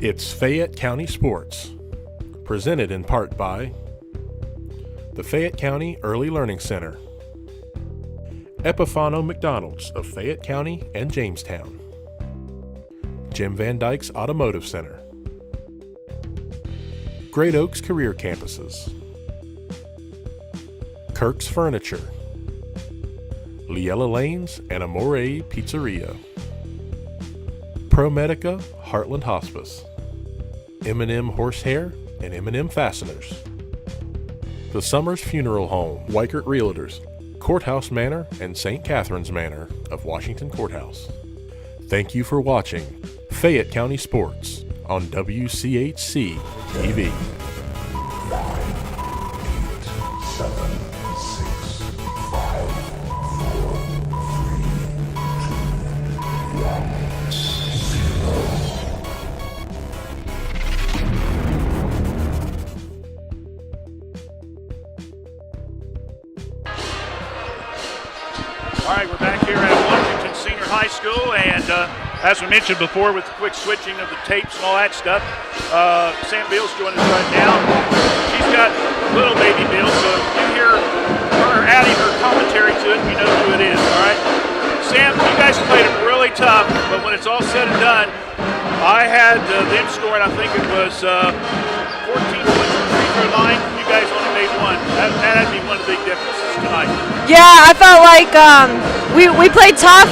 It's Fayette County Sports, presented in part by the Fayette County Early Learning Center, Epifano McDonald's of Fayette County and Jamestown, Jim Van Dyke's Automotive Center, Great Oaks Career Campuses, Kirk's Furniture, Liella Lanes and Amore Pizzeria, ProMedica Heartland Hospice, M&M Horsehair and M&M Fasteners, The Summers Funeral Home, Weichert Realtors, Courthouse Manor and St. Catherine's Manor of Washington Courthouse. Thank you for watching Fayette County Sports on WCHC TV. 5, 4, 3, 2, 1. All right, we're back here at Washington Senior High School, and as we mentioned before with the quick switching of the tapes and all that stuff, Sam Beals joining us right now. She's got little baby Beals, so if you hear her adding her commentary to it, you know who it is, all right? Sam, you guys played it really tough, but when it's all said and done, I had them scoring, I think it was 14 points from the free throw line. You guys only made one. That'd be one of the big differences tonight. Yeah, I felt like we played tough.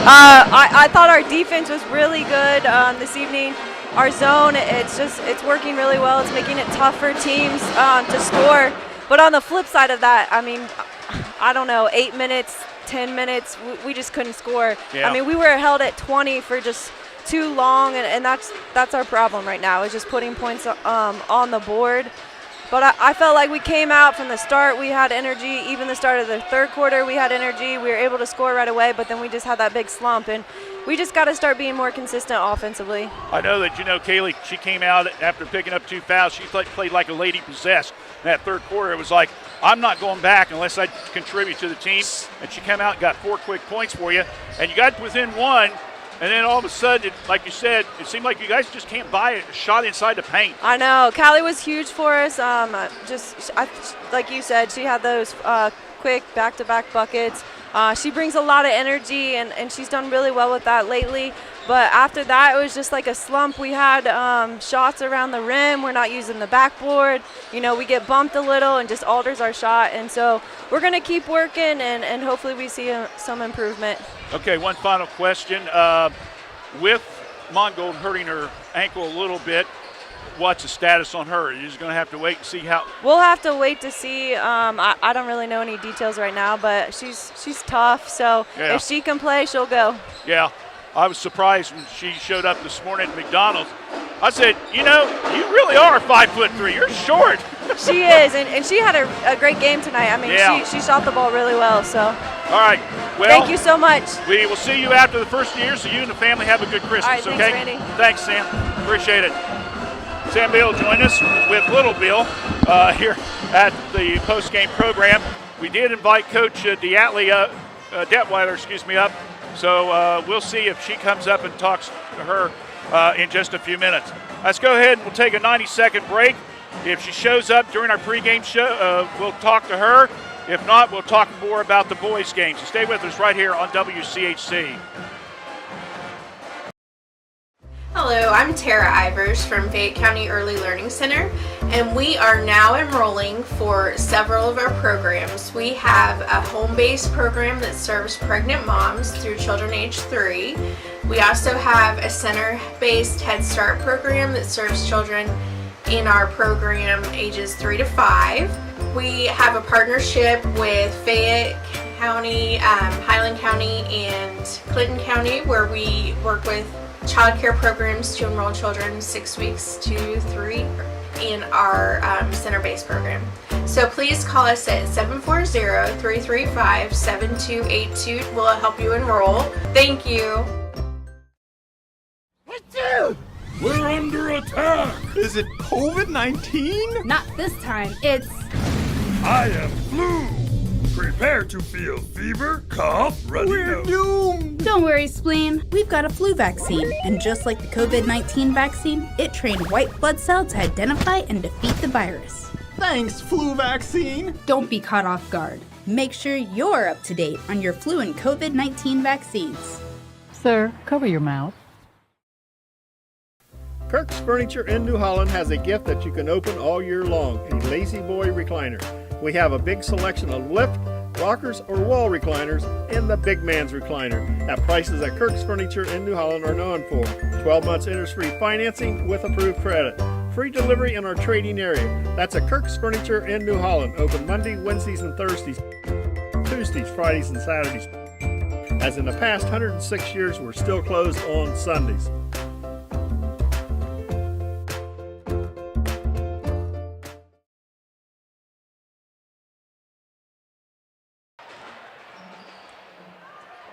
I thought our defense was really good this evening. Our zone, it's working really well. It's making it tough for teams to score. But on the flip side of that, I mean, I don't know, 8 minutes, 10 minutes, we just couldn't score. Yeah. I mean, we were held at 20 for just too long, and that's our problem right now, is just putting points on the board. But I felt like we came out from the start. We had energy. Even the start of the third quarter, we had energy. We were able to score right away, but then we just had that big slump. And we just got to start being more consistent offensively. I know that, Kaylee, she came out after picking up 2 fouls. She played like a lady possessed. In that third quarter, it was like, I'm not going back unless I contribute to the team. And she came out and got 4 quick points for you. And you got within 1. And then all of a sudden, like you said, it seemed like you guys just can't buy a shot inside the paint. I know. Callie was huge for us. Like you said, she had those quick back-to-back buckets. She brings a lot of energy, and she's done really well with that lately. But after that, it was just like a slump. We had shots around the rim. We're not using the backboard. We get bumped a little and just alters our shot. And so we're going to keep working, and hopefully we see some improvement. Okay, one final question. With Mongold hurting her ankle a little bit, what's the status on her? You're just going to have to wait and see how. We'll have to wait to see. I don't really know any details right now, but she's tough. So yeah. If she can play, she'll go. Yeah, I was surprised when she showed up this morning at McDonald's. I said, you really are 5'3". You're short. She is, and she had a great game tonight. I mean, yeah. she shot the ball really well. So. All right. Well, thank you so much. We will see you after the first year, so you and the family have a good Christmas, all right, okay? Thanks, Randy. Thanks, Sam. Appreciate it. Sam Bill joined us with Little Bill here at the post-game program. We did invite Coach Detweiler, up. So we'll see if she comes up and talks to her in just a few minutes. Let's go ahead and we'll take a 90-second break. If she shows up during our pregame show, we'll talk to her. If not, we'll talk more about the boys' game. So stay with us right here on WCHC. Hello, I'm Tara Ivers from Fayette County Early Learning Center, and we are now enrolling for several of our programs. We have a home-based program that serves pregnant moms through children age 3. We also have a center-based Head Start program that serves children in our program ages 3 to 5. We have a partnership with Fayette County, Highland County, and Clinton County, where we work with child care programs to enroll children 6 weeks to 3 in our center-based program. So please call us at 740-335-7282. We'll help you enroll. Thank you. We're under attack! Is it COVID-19? Not this time. It's... I am flu! Prepare to feel fever, cough, runny We're nose. doomed! Don't Don't worry, Spleen. We've got a flu vaccine, and just like the COVID-19 vaccine, it trained white blood cells to identify and defeat the virus. Thanks, flu vaccine. Don't be caught off guard. Make sure you're up to date on your flu and COVID-19 vaccines. Sir, cover your mouth. Kirk's Furniture in New Holland has a gift that you can open all year long, a Lazy Boy recliner. We have a big selection of lift, rockers, or wall recliners in the big man's recliner at prices that Kirk's Furniture in New Holland are known for. 12 months interest-free financing with approved credit. Free delivery in our trading area. That's at Kirk's Furniture in New Holland. Open Monday, Wednesdays, and Thursdays. Tuesdays, Fridays, and Saturdays. As in the past 106 years, we're still closed on Sundays.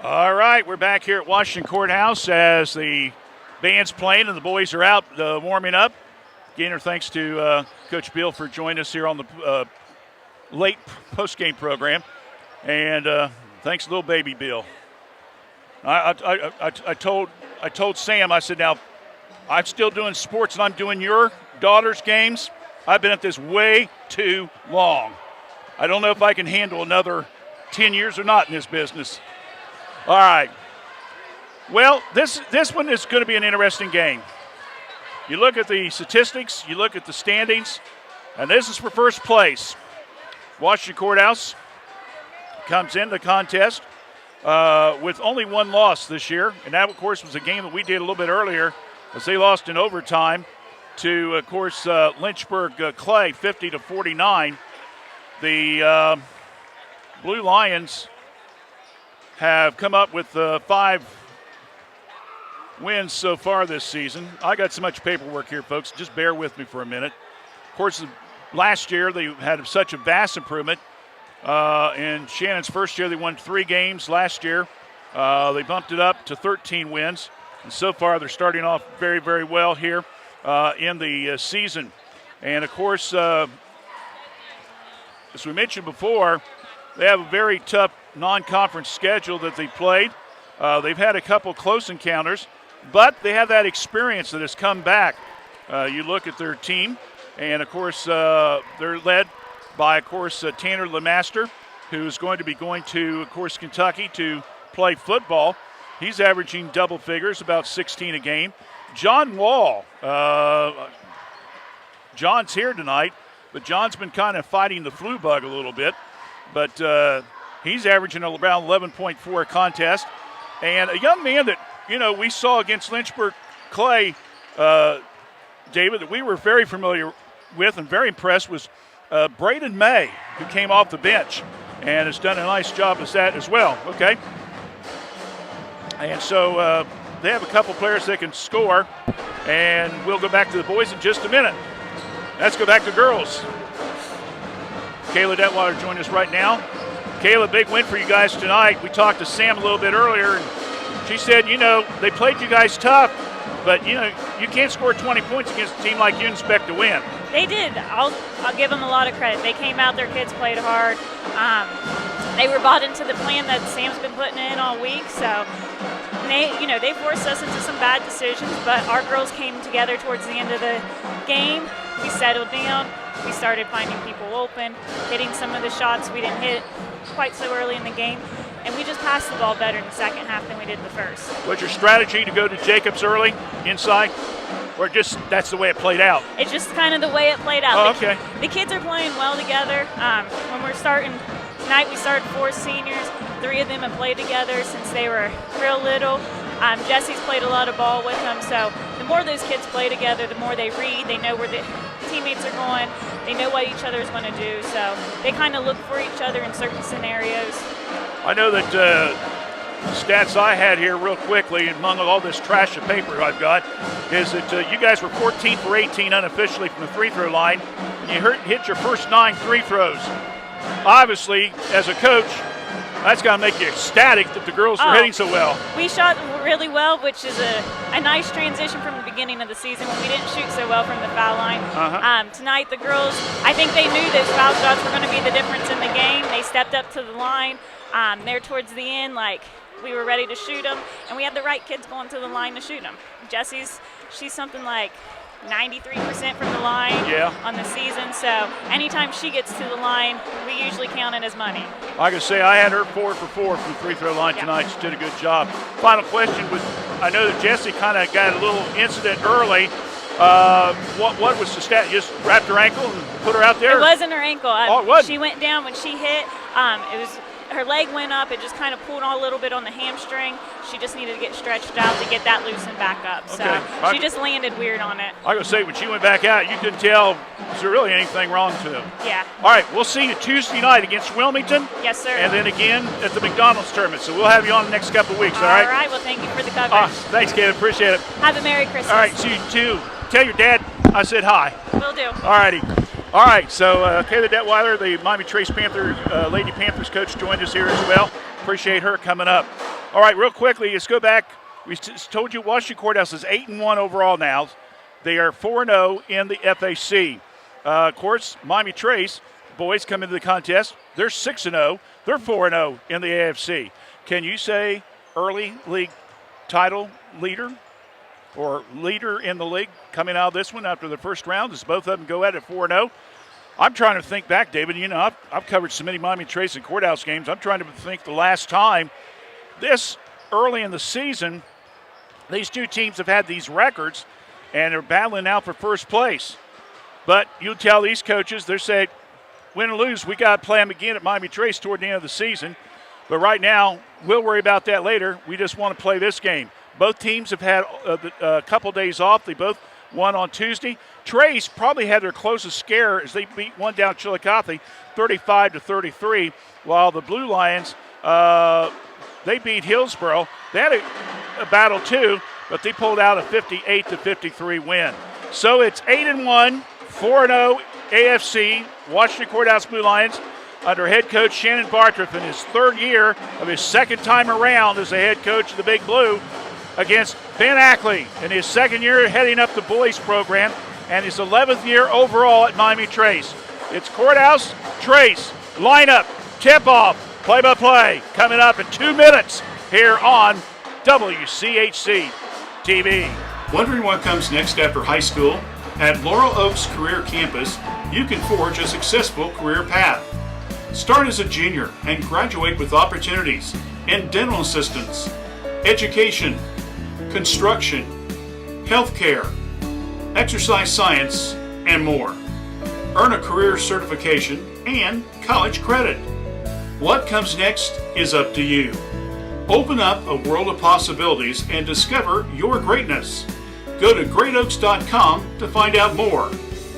All right, we're back here at Washington Courthouse as the band's playing and the boys are out warming up. Again, our thanks to Coach Bill for joining us here on the late post-game program. And thanks, little baby Bill. I told Sam, I said, now, I'm still doing sports and I'm doing your daughter's games. I've been at this way too long. I don't know if I can handle another 10 years or not in this business. All right. Well, this one is going to be an interesting game. You look at the statistics, you look at the standings, and this is for first place. Washington Courthouse comes in the contest with only one loss this year, and that, of course, was a game that we did a little bit earlier as they lost in overtime to, of course, Lynchburg Clay, 50-49. The Blue Lions have come up with 5 wins so far this season. I got so much paperwork here, folks. Just bear with me for a minute. Of course, last year they had such a vast improvement. In Shannon's first year, they won 3 games. Last year, they bumped it up to 13 wins. And so far, they're starting off very, very well here in the season. And, of course, as we mentioned before, they have a very tough non-conference schedule that they played. They've had a couple close encounters, but they have that experience that has come back. You look at their team, and, of course, they're led by, of course, Tanner LeMaster, who's going to be going to, of course, Kentucky to play football. He's averaging double figures, about 16 a game. John Wall, John's here tonight, but John's been kind of fighting the flu bug a little bit. But he's averaging around 11.4 a contest. And a young man that, we saw against Lynchburg Clay, David, that we were very familiar with and very impressed was Braden May, who came off the bench and has done a nice job as that as well. Okay. And so they have a couple players that can score, and we'll go back to the boys in just a minute. Let's go back to girls. Kayla Detwater joining us right now. Kayla, big win for you guys tonight. We talked to Sam a little bit earlier, and she said, they played you guys tough, but, you can't score 20 points against a team like you expect to win. They did. I'll give them a lot of credit. They came out, their kids played hard. They were bought into the plan that Sam's been putting in all week, so they forced us into some bad decisions, but our girls came together towards the end of the game. We settled down. We started finding people open, hitting some of the shots we didn't hit quite so early in the game, and we just passed the ball better in the second half than we did the first. Was your strategy to go to Jacobs early, inside, or just that's the way it played out? It's just kind of the way it played out. Oh, okay. The kids are playing well together. When we're starting tonight, we started 4 seniors. 3 of them have played together since they were real little. Jesse's played a lot of ball with them, so the more those kids play together, the more they read. They know where the teammates are going. They know what each other is going to do, so they kind of look for each other in certain scenarios. I know that stats I had here real quickly, among all this trash of paper I've got, is that you guys were 14 for 18 unofficially from the free throw line, and you hit your first 9 free throws. Obviously, as a coach, that's got to make you ecstatic that the girls are hitting so well. We shot really well, which is a nice transition from the beginning of the season when we didn't shoot so well from the foul line. Tonight, the girls, I think they knew those foul shots were going to be the difference in the game. They stepped up to the line. There towards the end, we were ready to shoot them, and we had the right kids going to the line to shoot them. She's something like 93% from the line on the season, so anytime she gets to the line, we usually count it as money. Like I say, I had her 4 for 4 from the free throw line tonight. She did a good job. Final question was, I know that Jessie kind of got a little incident early. What was the stat? You just wrapped her ankle and put her out there? It wasn't her ankle. It wasn't. She went down when she hit. It was her leg went up. It just kind of pulled on a little bit on the hamstring. She just needed to get stretched out to get that loosened back up. Okay. So she just landed weird on it. I was going to say, when she went back out, you couldn't tell, was there really anything wrong to them? Yeah. All right, we'll see you Tuesday night against Wilmington. Yes, sir. And then again at the McDonald's tournament. So we'll have you on the next couple of weeks, all right? All right, well, thank you for the coverage. Thanks, Kate. Appreciate it. Have a Merry Christmas. All right, see you too. Tell your dad I said hi. Will do. All righty. All right, so Kayla Detweiler, the Miami Trace Lady Panthers coach, joined us here as well. Appreciate her coming up. All right, real quickly, let's go back. We told you Washington Courthouse is 8-1 overall now. They are 4-0 in the FAC. Of course, Miami Trace boys come into the contest. They're 6-0. They're 4-0 in the AFC. Can you say early league title leader or leader in the league coming out of this one after the first round, as both of them go at it 4-0? I'm trying to think back, David. You know, I've covered so many Miami Trace and Courthouse games. I'm trying to think the last time this early in the season these two teams have had these records and are battling now for first place. But you tell these coaches, they're saying, win or lose, we got to play them again at Miami Trace toward the end of the season. But right now, we'll worry about that later. We just want to play this game. Both teams have had a couple days off. They both won on Tuesday. Trace probably had their closest scare as they beat one down Chillicothe 35-33, while the Blue Lions, they beat Hillsboro. They had a battle too, but they pulled out a 58-53 win. So it's 8-1, 4-0 AFC, Washington Courthouse Blue Lions, under head coach Shannon Bartriff in his third year of his second time around as the head coach of the Big Blue, against Ben Ackley in his second year heading up the boys program and his 11th year overall at Miami Trace. It's Courthouse, Trace, lineup, tip-off, play-by-play coming up in 2 minutes here on WCHC TV. Wondering what comes next after high school? At Laurel Oaks Career Campus, you can forge a successful career path. Start as a junior and graduate with opportunities in dental assistance, education, construction, healthcare, exercise science, and more. Earn a career certification and college credit. What comes next is up to you. Open up a world of possibilities and discover your greatness. Go to greatoaks.com to find out more.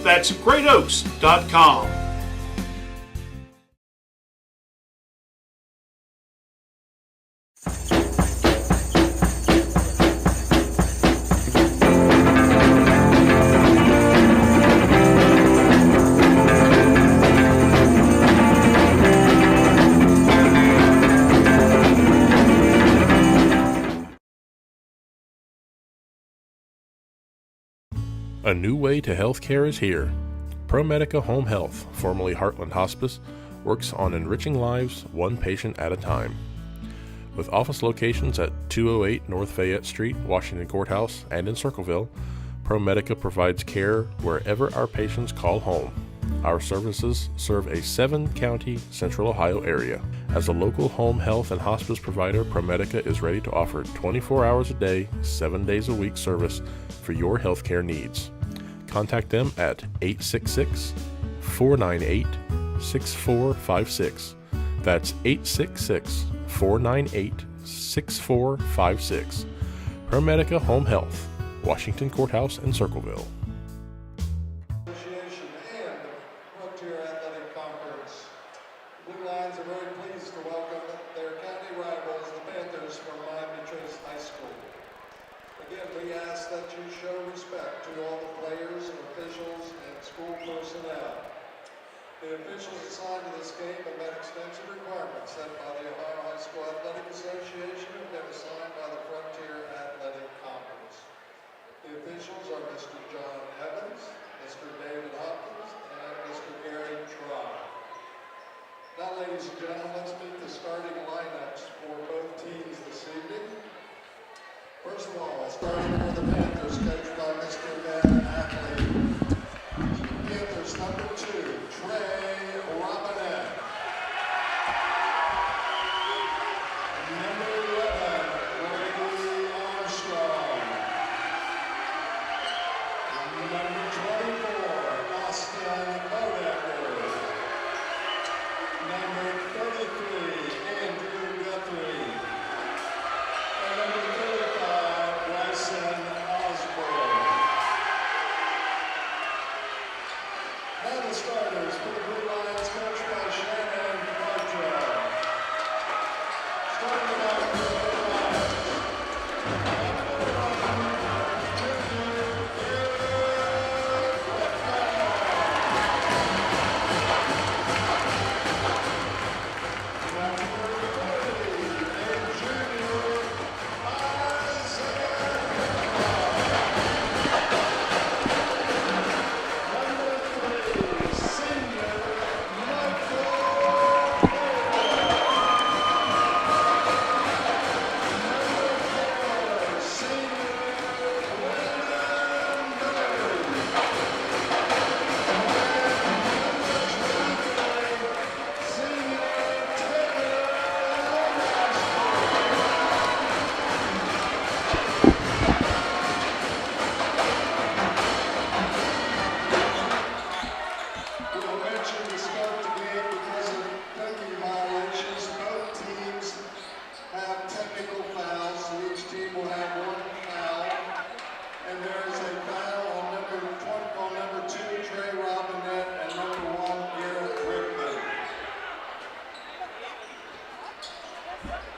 That's greatoaks.com. A new way to healthcare is here. ProMedica Home Health, formerly Heartland Hospice, works on enriching lives one patient at a time. With office locations at 208 North Fayette Street, Washington Courthouse, and in Circleville, ProMedica provides care wherever our patients call home. Our services serve a 7-county Central Ohio area. As a local home health and hospice provider, ProMedica is ready to offer 24 hours a day, 7 days a week service for your healthcare needs. Contact them at 866-498-6456. That's 866-498-6456. ProMedica Home Health, Washington Courthouse and Circleville. Association and Frontier Athletic Conference. Blue Lions are very pleased to welcome their county rivals, the Panthers, from Miami Trace High School. Again, we ask that you show respect to all the players and officials and school personnel. The officials assigned to this game have met extensive requirements set by the Ohio High School Athletic Association and have been assigned by the Frontier Athletic Conference. The officials are Mr. John Evans, Mr. David Hopkins, and Mr. Gary Try. Now, ladies and gentlemen, let's meet the starting lineups for both teams this First of all, starting with the Panthers, coached by Mr. Ben Ackley. Panthers number 2, Trey Robinette. Number 11, Brady Armstrong. Number 24, Austin Bodecker. Number 33, Andrew Guthrie. And number 35, Bryson Osborne. Now the starters for the Blue Lions, coached by Shannon Bartra. Starting out for the Blue Lions.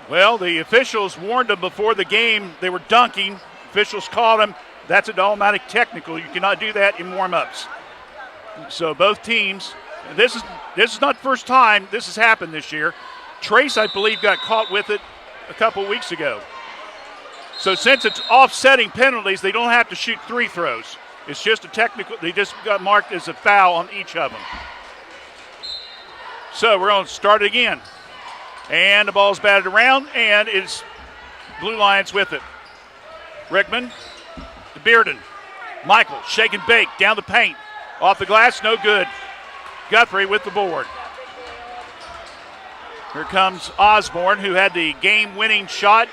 Well, the officials warned them before the game. They were dunking. Officials called them. That's an automatic technical. You cannot do that in warm-ups. So both teams, this is not the first time this has happened this year. Trace, I believe, got caught with it a couple weeks ago. So since it's offsetting penalties, they don't have to shoot 3 throws. It's just a technical. They just got marked as a foul on each of them. So we're going to start it again. And the ball's batted around, and it's Blue Lions with it. Rickman to Bearden. Michael, shake and bake, down the paint. Off the glass, no good. Guthrie with the board. Here comes Osborne, who had the game-winning shot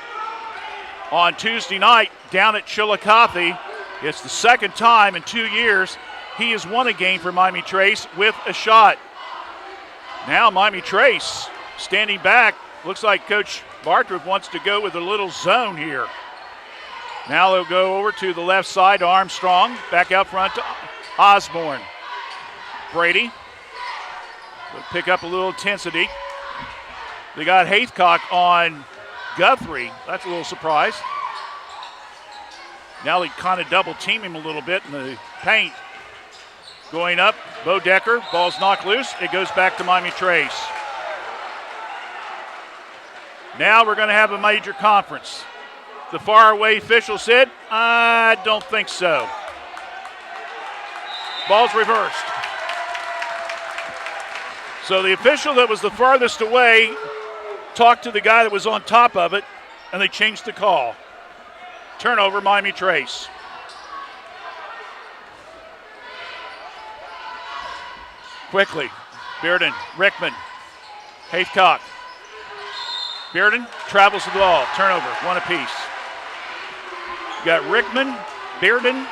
on Tuesday night down at Chillicothe. It's the second time in 2 years he has won a game for Miami Trace with a shot. Now Miami Trace standing back. Looks like Coach Bartra wants to go with a little zone here. Now they'll go over to the left side to Armstrong. Back out front to Osborne. Brady will pick up a little intensity. They got Haithcock on Guthrie. That's a little surprise. Now they kind of double team him a little bit in the paint. Going up, Bo Decker. Ball's knocked loose. It goes back to Miami Trace. Now we're going to have a major conference. The faraway official said, I don't think so. Ball's reversed. So the official that was the farthest away talked to the guy that was on top of it, and they changed the call. Turnover, Miami Trace. Quickly, Bearden, Rickman, Haithcock. Bearden travels the ball. Turnover, 1 apiece. You got Rickman, Bearden,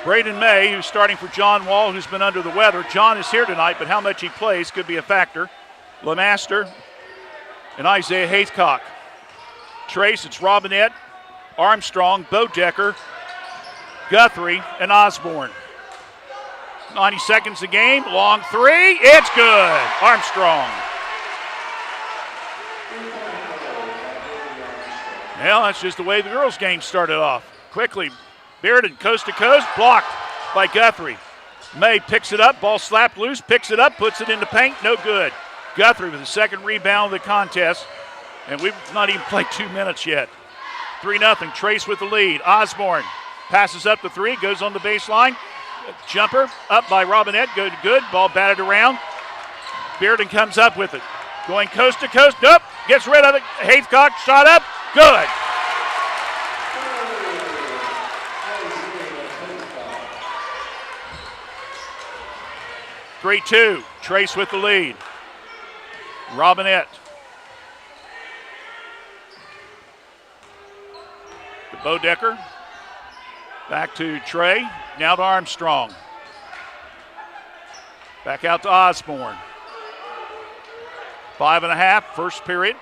Braden May, who's starting for John Wall, who's been under the weather. John is here tonight, but how much he plays could be a factor. LeMaster and Isaiah Haithcock. Trace, it's Robinette, Armstrong, Bodecker, Guthrie, and Osborne. 90 seconds a game, long 3, it's good. Armstrong. Well, that's just the way the girls' game started off. Quickly, Bearden, coast to coast, blocked by Guthrie. May picks it up, ball slapped loose, picks it up, puts it into paint, no good. Guthrie with the second rebound of the contest, and we've not even played 2 minutes yet. 3-0, Trace with the lead. Osborne passes up the 3, goes on the baseline. Jumper up by Robinette, good, ball batted around. Bearden comes up with it. Going coast to coast, nope, gets rid of it. Haithcock shot up, good. 3-2. Trace with the lead. Robinette. To Bodecker. Back to Trey. Now to Armstrong. Back out to Osborne. 5.5, first period.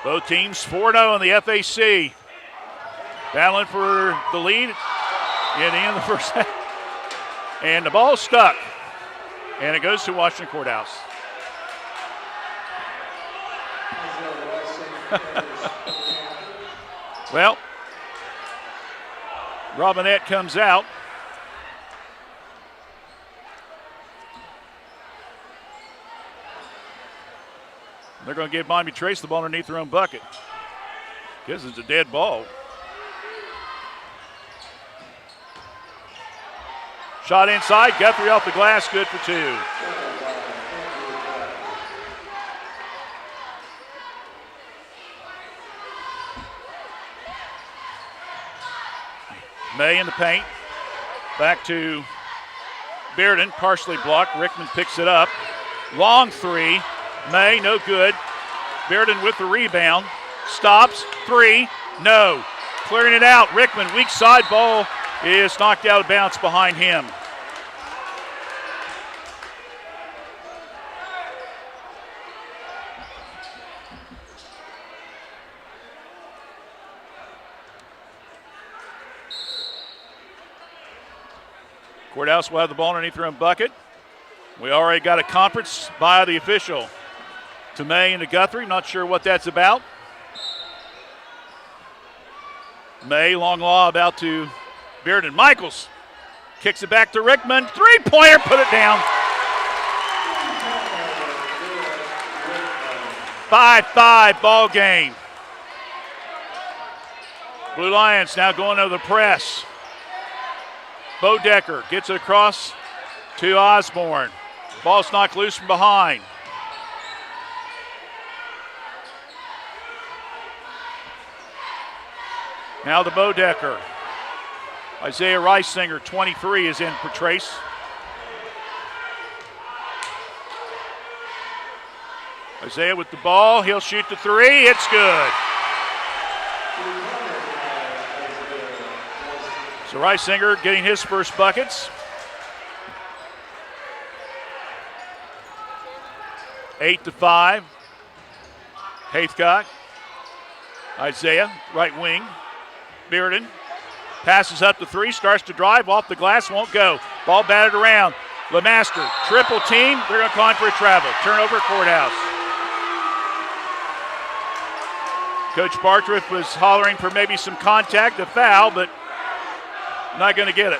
Both teams 4-0 in the FAC. Battling for the lead in the end of the first half. And the ball's stuck. And it goes to Washington Courthouse. Well, Robinette comes out. They're going to give Miami Trace the ball underneath their own bucket. Guess it's a dead ball. Shot inside, Guthrie off the glass, good for 2. May in the paint. Back to Bearden, partially blocked. Rickman picks it up. Long 3. May, no good. Bearden with the rebound. Stops. 3. No. Clearing it out. Rickman, weak side ball is knocked out of bounds behind him. Courthouse will have the ball underneath their own bucket. We already got a conference by the official to May and to Guthrie. Not sure what that's about. May, long law about to Bearden. Michaels kicks it back to Rickman. Three-pointer, put it down. 5-5 ball game. Blue Lions now going to the press. Bodecker gets it across to Osborne. Ball's knocked loose from behind. Now the Bodecker. Isaiah Reisinger, 23, is in for Trace. Isaiah with the ball. He'll shoot the 3. It's good. So Reisinger getting his first buckets. 8-5. Haithcock. Isaiah, right wing. Bearden passes up the 3, starts to drive off the glass, won't go. Ball batted around. LeMaster, triple team. They're going to call him for a travel. Turnover, Courthouse. Coach Bartriff was hollering for maybe some contact, a foul, but not going to get it.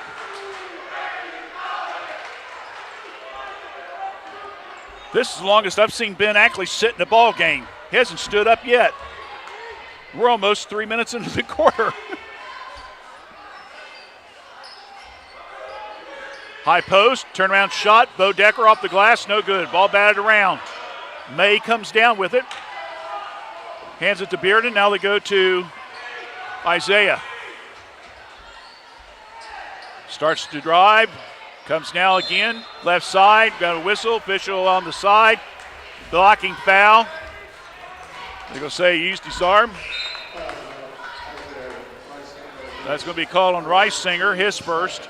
This is the longest I've seen Ben Ackley sit in a ball game. He hasn't stood up yet. We're almost 3 minutes into the quarter. High post, turnaround shot. Bodecker off the glass, no good. Ball batted around. May comes down with it. Hands it to Bearden. Now they go to Isaiah. Starts to drive. Comes now again. Left side. Got a whistle. Official on the side. Blocking foul. They're going to say he used his arm. That's going to be called on Reisinger, his first.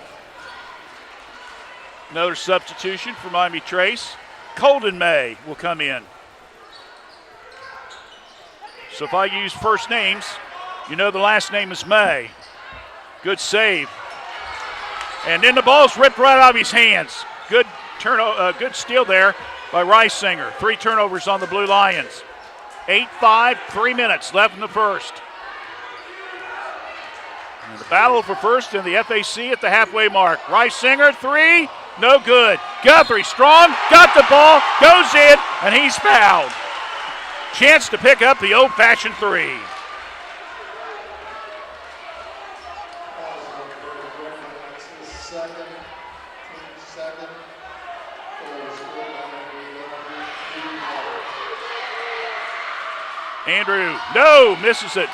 Another substitution for Miami Trace. Colden May will come in. So if I use first names, you know the last name is May. Good save. And then the ball's ripped right out of his hands. Good good steal there by Reisinger. 3 turnovers on the Blue Lions. 8-5, 3 minutes left in the first. And the battle for first in the FAC at the halfway mark. Reisinger, 3, no good. Guthrie, strong, got the ball, goes in, and he's fouled. Chance to pick up the old-fashioned 3. Andrew, no, misses it.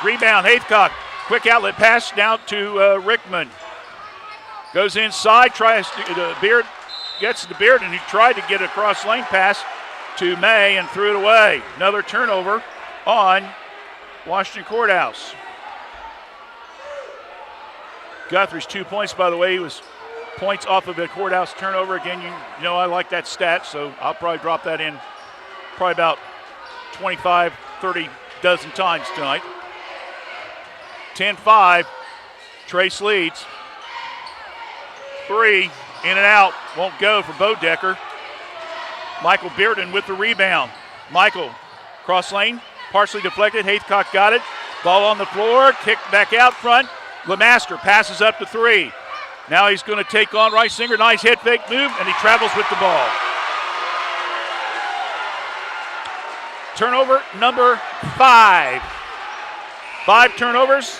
Rebound, Haithcock. Quick outlet pass down to Rickman. Goes inside, tries to Beard, gets to Beard, and he tried to get a cross lane pass to May and threw it away. Another turnover on Washington Courthouse. Guthrie's 2 points, by the way. He was points off of a Courthouse turnover. Again, you know I like that stat, so I'll probably drop that in probably about 25, 30 dozen times tonight. 10-5. Trace leads. 3, in and out. Won't go for Bodecker. Michael Bearden with the rebound. Michael, cross lane, partially deflected. Haythcock got it. Ball on the floor, kicked back out front. Lemaster passes up to 3. Now he's going to take on Reisinger. Nice head fake move, and he travels with the ball. Turnover number 5. 5 turnovers,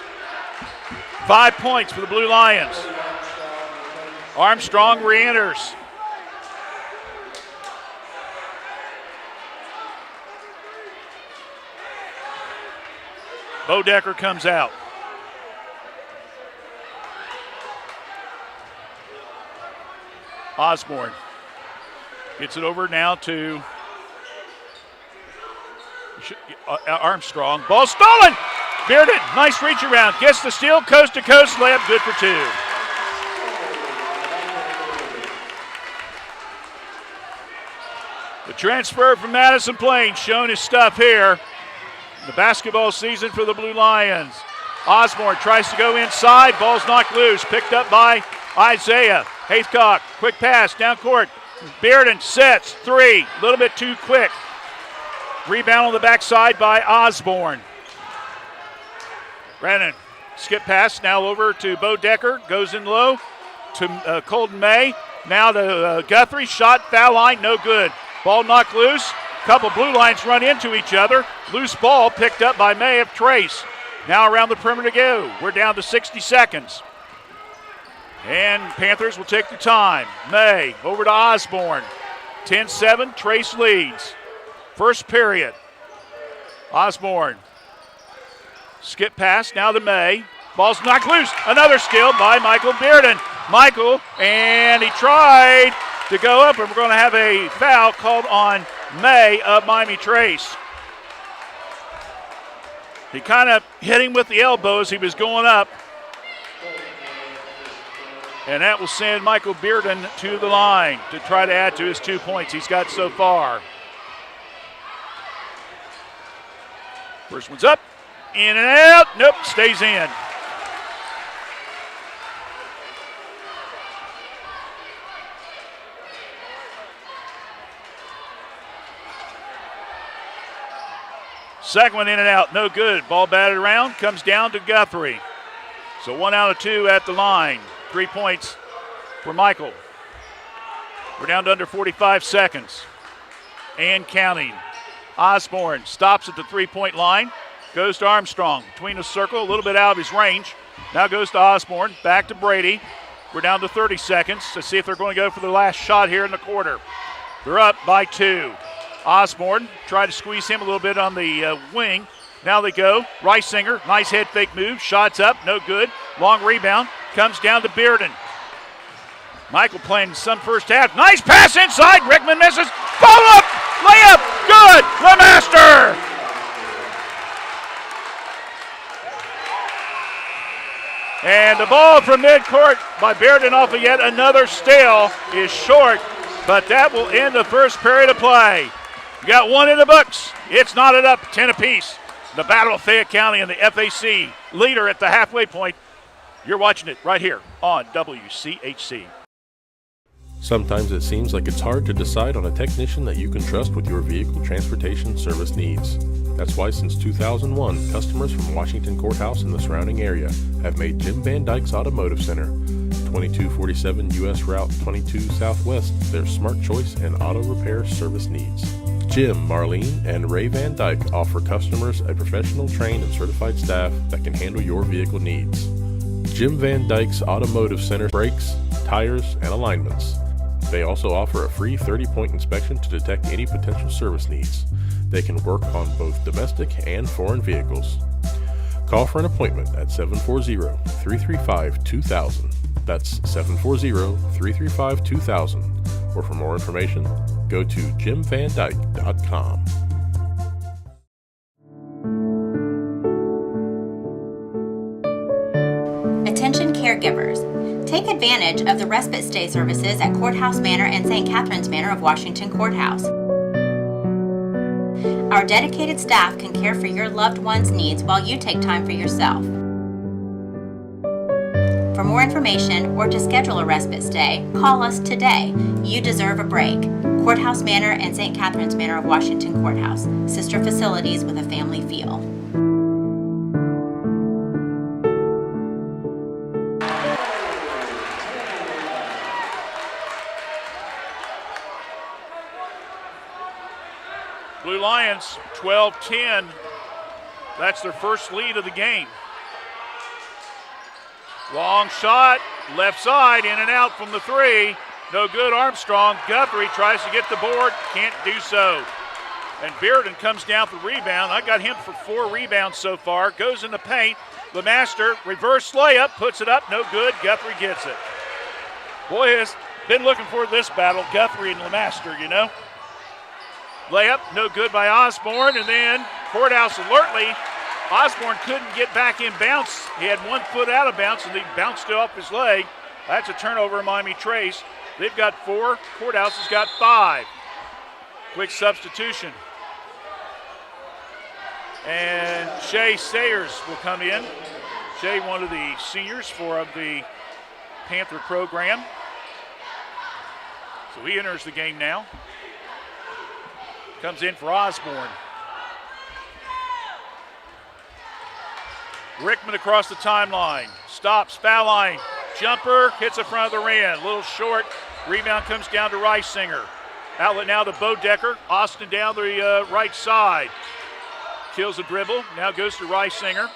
5 points for the Blue Lions. Armstrong re-enters. Bodecker comes out. Osborne gets it over now to Armstrong. Ball stolen. Bearden, nice reach around. Gets the steal, coast to coast layup, good for 2. The transfer from Madison Plains showing his stuff here. The basketball season for the Blue Lions. Osborne tries to go inside. Ball's knocked loose. Picked up by Isaiah. Haythcock, quick pass down court. Bearden sets 3. A little bit too quick. Rebound on the backside by Osborne. Brennan, skip pass now over to Bodecker. Goes in low to Colton May. Now to Guthrie. Shot, foul line, no good. Ball knocked loose. Couple Blue Lions run into each other. Loose ball picked up by May of Trace. Now around the perimeter to go. We're down to 60 seconds. And Panthers will take the time. May over to Osborne. 10-7, Trace leads. First period. Osborne. Skip pass now to May. Ball's knocked loose. Another steal by Michael Bearden. Michael, and he tried to go up, and we're going to have a foul called on May of Miami Trace. He kind of hit him with the elbow as he was going up. And that will send Michael Bearden to the line to try to add to his 2 points he's got so far. First one's up, in and out. Nope, stays in. Second one in and out, no good. Ball batted around, comes down to Guthrie. So 1 out of 2 at the line. 3 points for Michael. We're down to under 45 seconds. And counting. Osborne stops at the 3-point line. Goes to Armstrong. Between the circle, a little bit out of his range. Now goes to Osborne. Back to Brady. We're down to 30 seconds to see if they're going to go for the last shot here in the quarter. They're up by 2. Osborne tried to squeeze him a little bit on the wing. Now they go. Reisinger, nice head fake move. Shots up, no good. Long rebound. Comes down to Bearden. Michael playing some first half. Nice pass inside. Rickman misses. Ball up. Layup. Good. Lemaster. And the ball from midcourt by Bearden off of yet another steal is short, but that will end the first period of play. You got 1 in the books. It's knotted up 10 apiece. The Battle of Fayette County and the FAC leader at the halfway point. You're watching it right here on WCHC. Sometimes it seems like it's hard to decide on a technician that you can trust with your vehicle transportation service needs. That's why since 2001, customers from Washington Courthouse and the surrounding area have made Jim Van Dyke's Automotive Center, 2247 U.S. Route 22 Southwest, their smart choice in auto repair service needs. Jim, Marlene, and Ray Van Dyke offer customers a professional, trained, and certified staff that can handle your vehicle needs. Jim Van Dyke's Automotive Center brakes, tires, and alignments. They also offer a free 30-point inspection to detect any potential service needs. They can work on both domestic and foreign vehicles. Call for an appointment at 740-335-2000. That's 740-335-2000. Or for more information, go to jimvandyke.com. Attention caregivers. Take advantage of the respite stay services at Courthouse Manor and St. Catherine's Manor of Washington Courthouse. Our dedicated staff can care for your loved one's needs while you take time for yourself. For more information or to schedule a respite stay, call us today. You deserve a break. Courthouse Manor and St. Catherine's Manor of Washington Courthouse, sister facilities with a family feel. Blue Lions 12-10. That's their first lead of the game. Long shot, left side, in and out from the three. No good, Armstrong. Guthrie tries to get the board, can't do so. And Bearden comes down for rebound. I got him for 4 rebounds so far. Goes in the paint. LeMaster, reverse layup, puts it up, no good. Guthrie gets it. Boy, has been looking for this battle, Guthrie and LeMaster, you know. Layup, no good by Osborne, and then Courthouse alertly. Osborne couldn't get back in bounce. He had 1 foot out of bounds, and he bounced it off his leg. That's a turnover, Miami Trace. They've got 4. Courthouse has got 5. Quick substitution. And Shea Sayers will come in. Shea, one of the seniors for the Panther program. So he enters the game now. Comes in for Osborne. Rickman across the timeline. Stops, foul line. Jumper, hits the front of the rim. A little short. Rebound comes down to Reisinger. Outlet now to Bodecker. Austin down the right side. Kills the dribble. Now goes to Reisinger.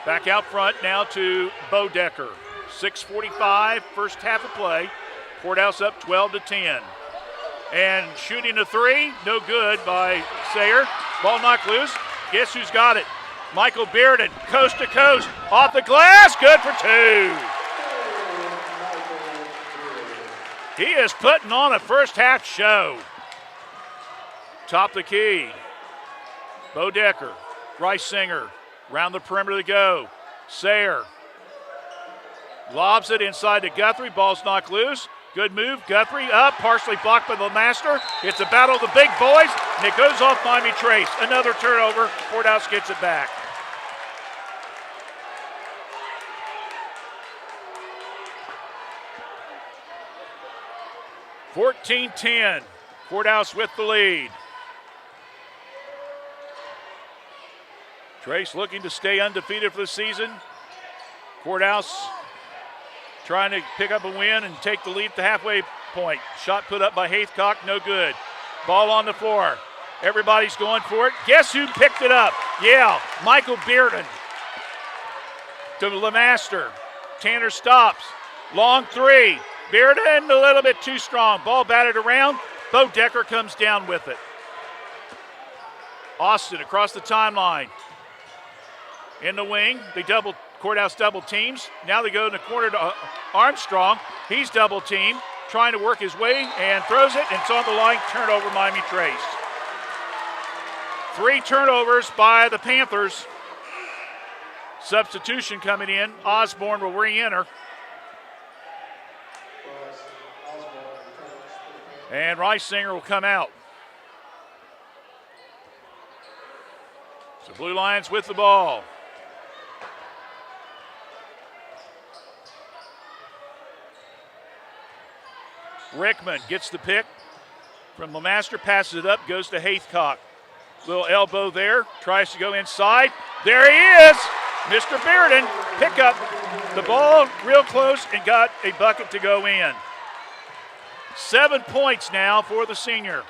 Back out front now to Bodecker. 6:45, first half of play. Courthouse up 12-10. And shooting a 3, no good by Sayer. Ball knocked loose. Guess who's got it? Michael Bearden, coast to coast, off the glass, good for 2. He is putting on a first half show. Top the key. Bodecker, Reisinger, round the perimeter to go. Sayer lobs it inside to Guthrie, ball's knocked loose. Good move, Guthrie up, partially blocked by LeMaster. It's a battle of the big boys, and it goes off Miami Trace. Another turnover, Courthouse gets it back. (14-10), Courthouse with the lead. Trace looking to stay undefeated for the season. Courthouse trying to pick up a win and take the lead at the halfway point. Shot put up by Haythcock, no good. Ball on the floor. Everybody's going for it. Guess who picked it up? Yeah, Michael Bearden. To LeMaster. Tanner stops. Long 3. Bearden a little bit too strong. Ball batted around. Bodecker comes down with it. Austin across the timeline. In the wing, Courthouse double teams. Now they go in the corner to Armstrong. He's double teamed, trying to work his way and throws it, and it's on the line. Turnover, Miami Trace. 3 turnovers by the Panthers. Substitution coming in. Osborne will re-enter. And Reisinger will come out. So Blue Lions with the ball. Rickman gets the pick from LeMaster, passes it up, goes to Haythcock. Little elbow there, tries to go inside. There he is! Mr. Bearden pick up the ball real close and got a bucket to go in. 7 points now for the senior.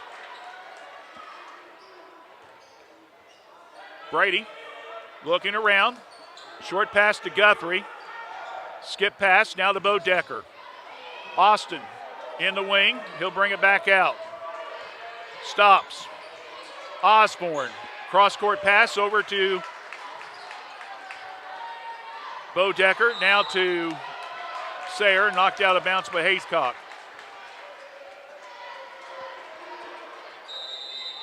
Brady looking around. Short pass to Guthrie. Skip pass now to Bodecker. Austin in the wing. He'll bring it back out. Stops. Osborne. Cross-court pass over to Bodecker now to Sayer, knocked out of bounds by Haycock.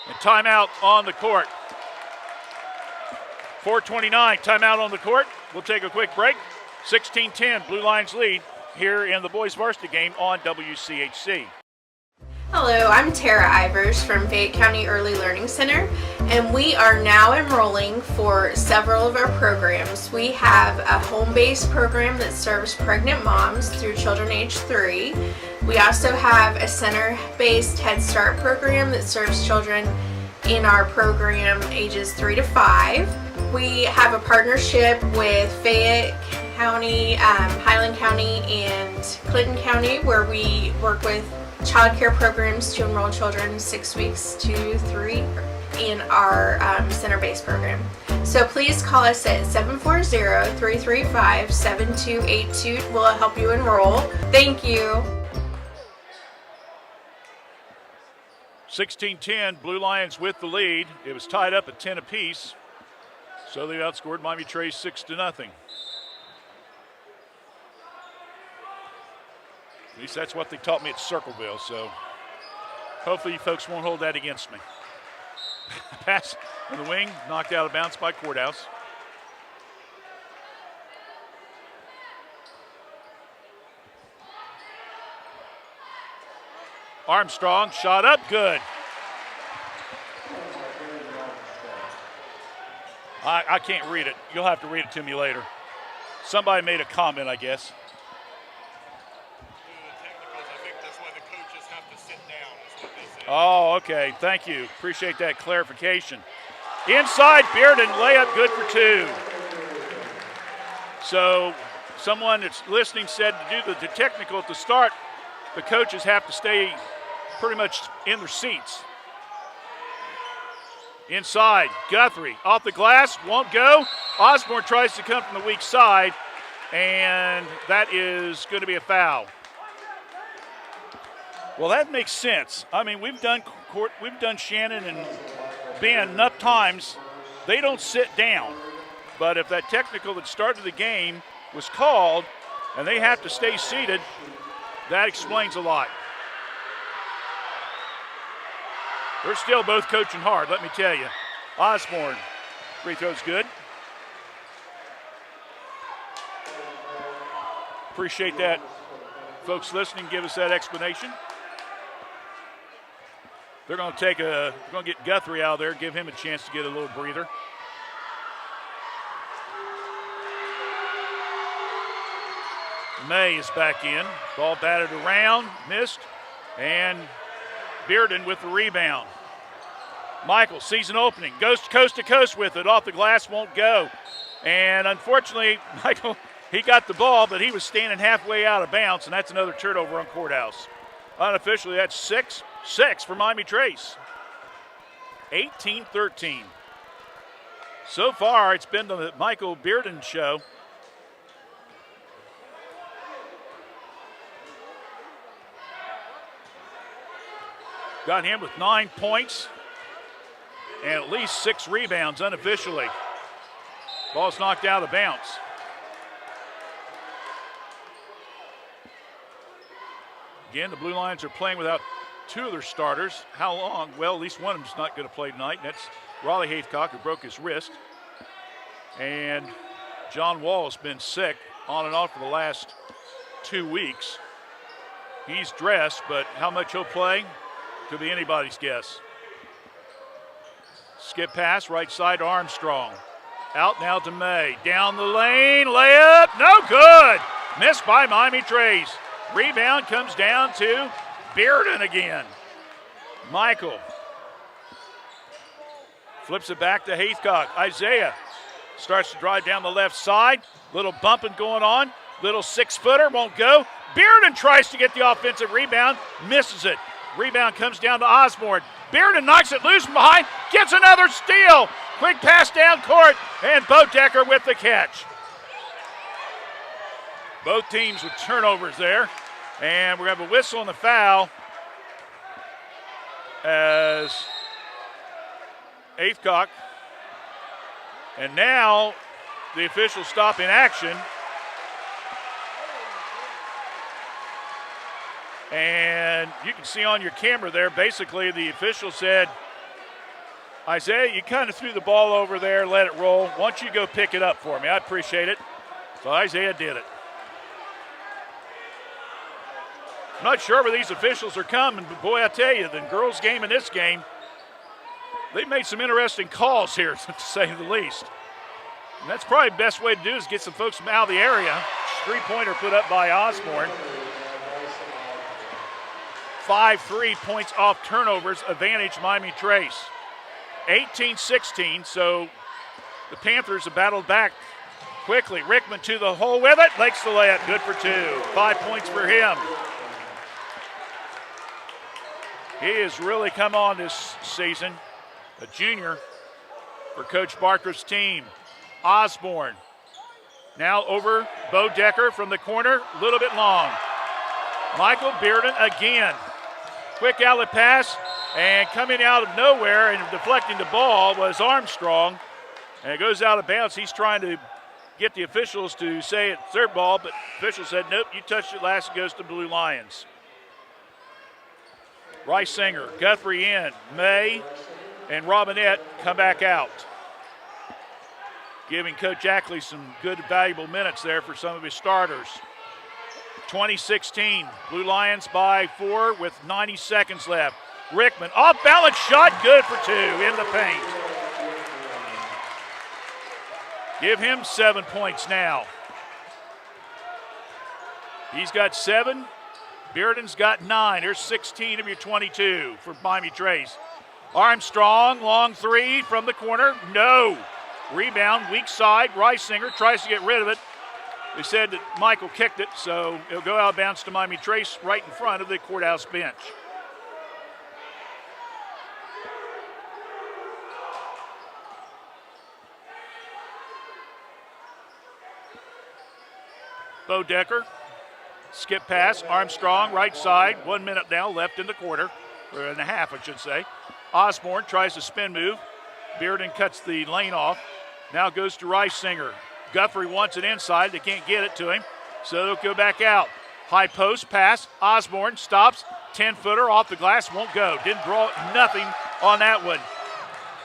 And timeout on the court. 4:29, timeout on the court. We'll take a quick break. 16-10, Blue Lions lead here in the boys varsity game on WCHC. Hello, I'm Tara Ivers from Fayette County Early Learning Center, and we are now enrolling for several of our programs. We have a home-based program that serves pregnant moms through children age 3. We also have a center-based Head Start program that serves children in our program ages 3 to 5. We have a partnership with Fayette County, Highland County, and Clinton County, where we work with child care programs to enroll children 6 weeks to 3 in our center-based program. So please call us at 740-335-7282. We'll help you enroll. Thank you. 16-10, Blue Lions with the lead. It was tied up at 10 apiece, so they outscored Miami Trace 6-0. At least that's what they taught me at Circleville, so hopefully you folks won't hold that against me. Pass on the wing, knocked out of bounds by Courthouse. Armstrong, shot up, good. I can't read it. You'll have to read it to me later. Somebody made a comment, I guess. Oh, okay. Thank you. Appreciate that clarification. Inside, Bearden, layup good for 2. So someone that's listening said to do the technical at the start, the coaches have to stay pretty much in their seats. Inside, Guthrie off the glass, won't go. Osborne tries to come from the weak side, and that is going to be a foul. Well, that makes sense. I mean, we've done Shannon and Ben enough times. They don't sit down. But if that technical that started the game was called and they have to stay seated, that explains a lot. They're still both coaching hard, let me tell you. Osborne, free throw's good. Appreciate that. Folks listening, give us that explanation. They're going to get Guthrie out there, give him a chance to get a little breather. May is back in. Ball batted around, missed, and Bearden with the rebound. Michael sees an opening, goes coast to coast with it, off the glass, won't go. And unfortunately, Michael, he got the ball, but he was standing halfway out of bounds, and that's another turnover on Courthouse. Unofficially, that's 6 for Miami Trace. 18-13. So far, it's been the Michael Bearden show. Got him with 9 points and at least 6 rebounds unofficially. Ball's knocked out of bounds. Again, the Blue Lions are playing without 2 of their starters. How long? Well, at least one of them's not going to play tonight, and that's Raleigh Haycock, who broke his wrist. And John Wall has been sick on and off for the last 2 weeks. He's dressed, but how much he'll play could be anybody's guess. Skip pass, right side to Armstrong. Out now to May. Down the lane, layup, no good. Missed by Miami Trace. Rebound comes down to Bearden again. Michael flips it back to Haycock. Isaiah starts to drive down the left side. Little bumping going on. Little 6-footer, won't go. Bearden tries to get the offensive rebound, misses it. Rebound comes down to Osborne. Bearden knocks it loose from behind, gets another steal. Quick pass down court, and Bodecker with the catch. Both teams with turnovers there. And we have a whistle and a foul as Haycock. And now the officials stop in action And you can see on your camera there, basically the official said, Isaiah, you kind of threw the ball over there, let it roll. Why don't you go pick it up for me? I appreciate it. So Isaiah did it. I'm not sure where these officials are coming, but boy, I tell you, the girls' game and this game, they've made some interesting calls here, to say the least. And that's probably the best way to do is get some folks from out of the area. Three-pointer put up by Osborne. 5 3 points off turnovers, advantage Miami Trace. 18-16, so the Panthers have battled back quickly. Rickman to the hole with it, makes the layup, good for 2. 5 points for him. He has really come on this season, a junior for Coach Barker's team. Osborne now over Bo Decker from the corner, a little bit long. Michael Bearden again. Quick outlet pass, and coming out of nowhere and deflecting the ball was Armstrong. And it goes out of bounds. He's trying to get the officials to say it's their ball, but the official said, nope, you touched it last, it goes to Blue Lions. Rice-Singer, Guthrie in, May and Robinette come back out. Giving Coach Ackley some good, valuable minutes there for some of his starters. 2016, Blue Lions by 4 with 90 seconds left. Rickman, off-balance shot, good for 2 in the paint. Give him 7 points now. He's got 7. Bearden's got 9. There's 16 of your 22 for Miami Trace. Armstrong, long 3 from the corner. No. Rebound, weak side. Rice-Singer tries to get rid of it. They said that Michael kicked it, so it'll go out of bounds to Miami Trace right in front of the courthouse bench. Bo Decker, skip pass, Armstrong, right side, 1 minute now left in the quarter, or in the half, I should say. Osborne tries to spin move. Bearden cuts the lane off. Now goes to Rice-Singer. Guthrie wants it inside. They can't get it to him, so they'll go back out. High post pass. Osborne stops. 10-footer off the glass. Won't go. Didn't draw nothing on that one.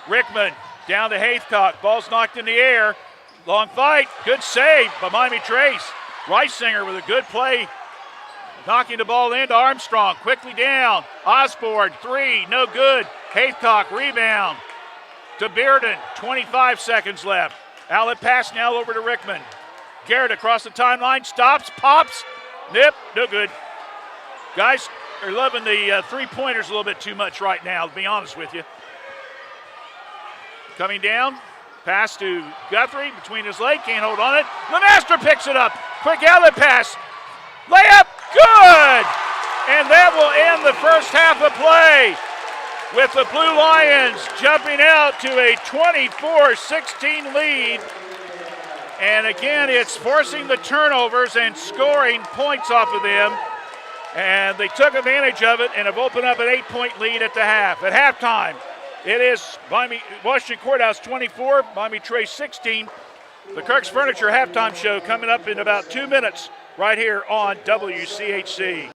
Rickman down to Haithcock. Ball's knocked in the air. Long fight. Good save by Miami Trace. Rice-Singer with a good play. Knocking the ball into Armstrong. Quickly down. Osborne, 3. No good. Haithcock rebound to Bearden. 25 seconds left. Outlet pass now over to Rickman. Garrett across the timeline, stops, pops, nip, no good. Guys are loving the three-pointers a little bit too much right now, to be honest with you. Coming down, pass to Guthrie, between his leg, can't hold on it. Lemaster picks it up, quick outlet pass, layup, good! And that will end the first half of play, with the Blue Lions jumping out to a 24-16 lead. And again, it's forcing the turnovers and scoring points off of them. And they took advantage of it and have opened up an 8-point lead at the half. At halftime, it is Washington Courthouse 24, Miami Trace 16. The Kirk's Furniture halftime show coming up in about 2 minutes right here on WCHC.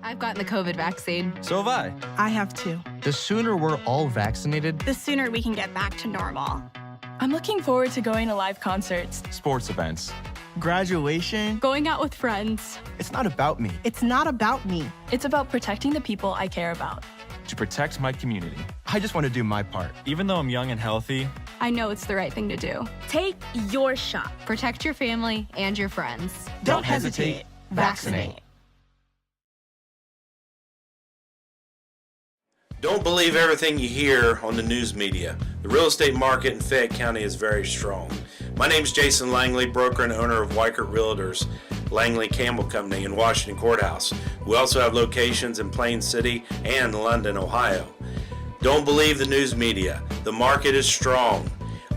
I've gotten the COVID vaccine. So have I. I have too. The sooner we're all vaccinated, the sooner we can get back to normal. I'm looking forward to going to live concerts, sports events, graduation, going out with friends. It's not about me. It's not about me. It's about protecting the people I care about. To protect my community. I just want to do my part. Even though I'm young and healthy, I know it's the right thing to do. Take your shot. Protect your family and your friends. Don't hesitate. Vaccinate. Don't believe everything you hear on the news media. The real estate market in Fayette County is very strong. My name is Jason Langley, broker and owner of Weichert Realtors, Langley Campbell Company in Washington Courthouse. We also have locations in Plain City and London, Ohio. Don't believe the news media. The market is strong.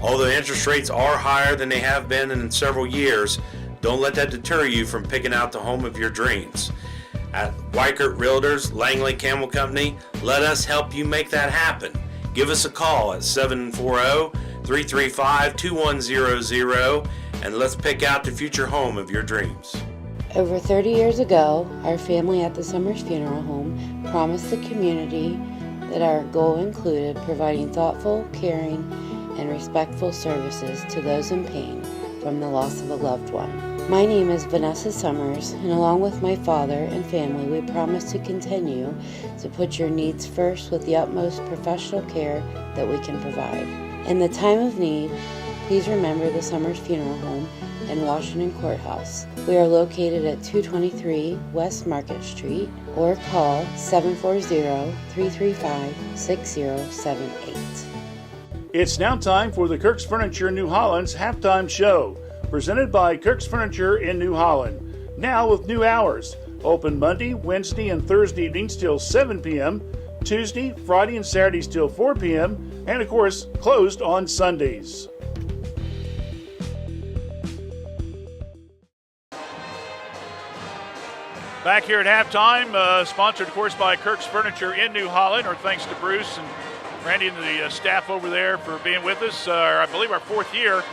Although interest rates are higher than they have been in several years, don't let that deter you from picking out the home of your dreams. At Weichert Realtors, Langley Campbell Company, let us help you make that happen. Give us a call at 335-2100, and let's pick out the future home of your dreams. Over 30 years ago, our family at the Summers Funeral Home promised the community that our goal included providing thoughtful, caring, and respectful services to those in pain from the loss of a loved one. My name is Vanessa Summers, and along with my father and family, we promise to continue to put your needs first with the utmost professional care that we can provide. In the time of need, please remember the Summers Funeral Home in Washington Courthouse. We are located at 223 West Market Street, or call 740-335-6078. It's now time for the Kirk's Furniture New Holland's halftime show, presented by Kirk's Furniture in New Holland. Now with new hours. Open Monday, Wednesday, and Thursday evenings till 7 p.m., Tuesday, Friday, and Saturdays till 4 p.m., and of course, closed on Sundays. Back here at halftime, sponsored, of course, by Kirk's Furniture in New Holland. Our thanks to Bruce and Randy and the staff over there for being with us. I believe our fourth year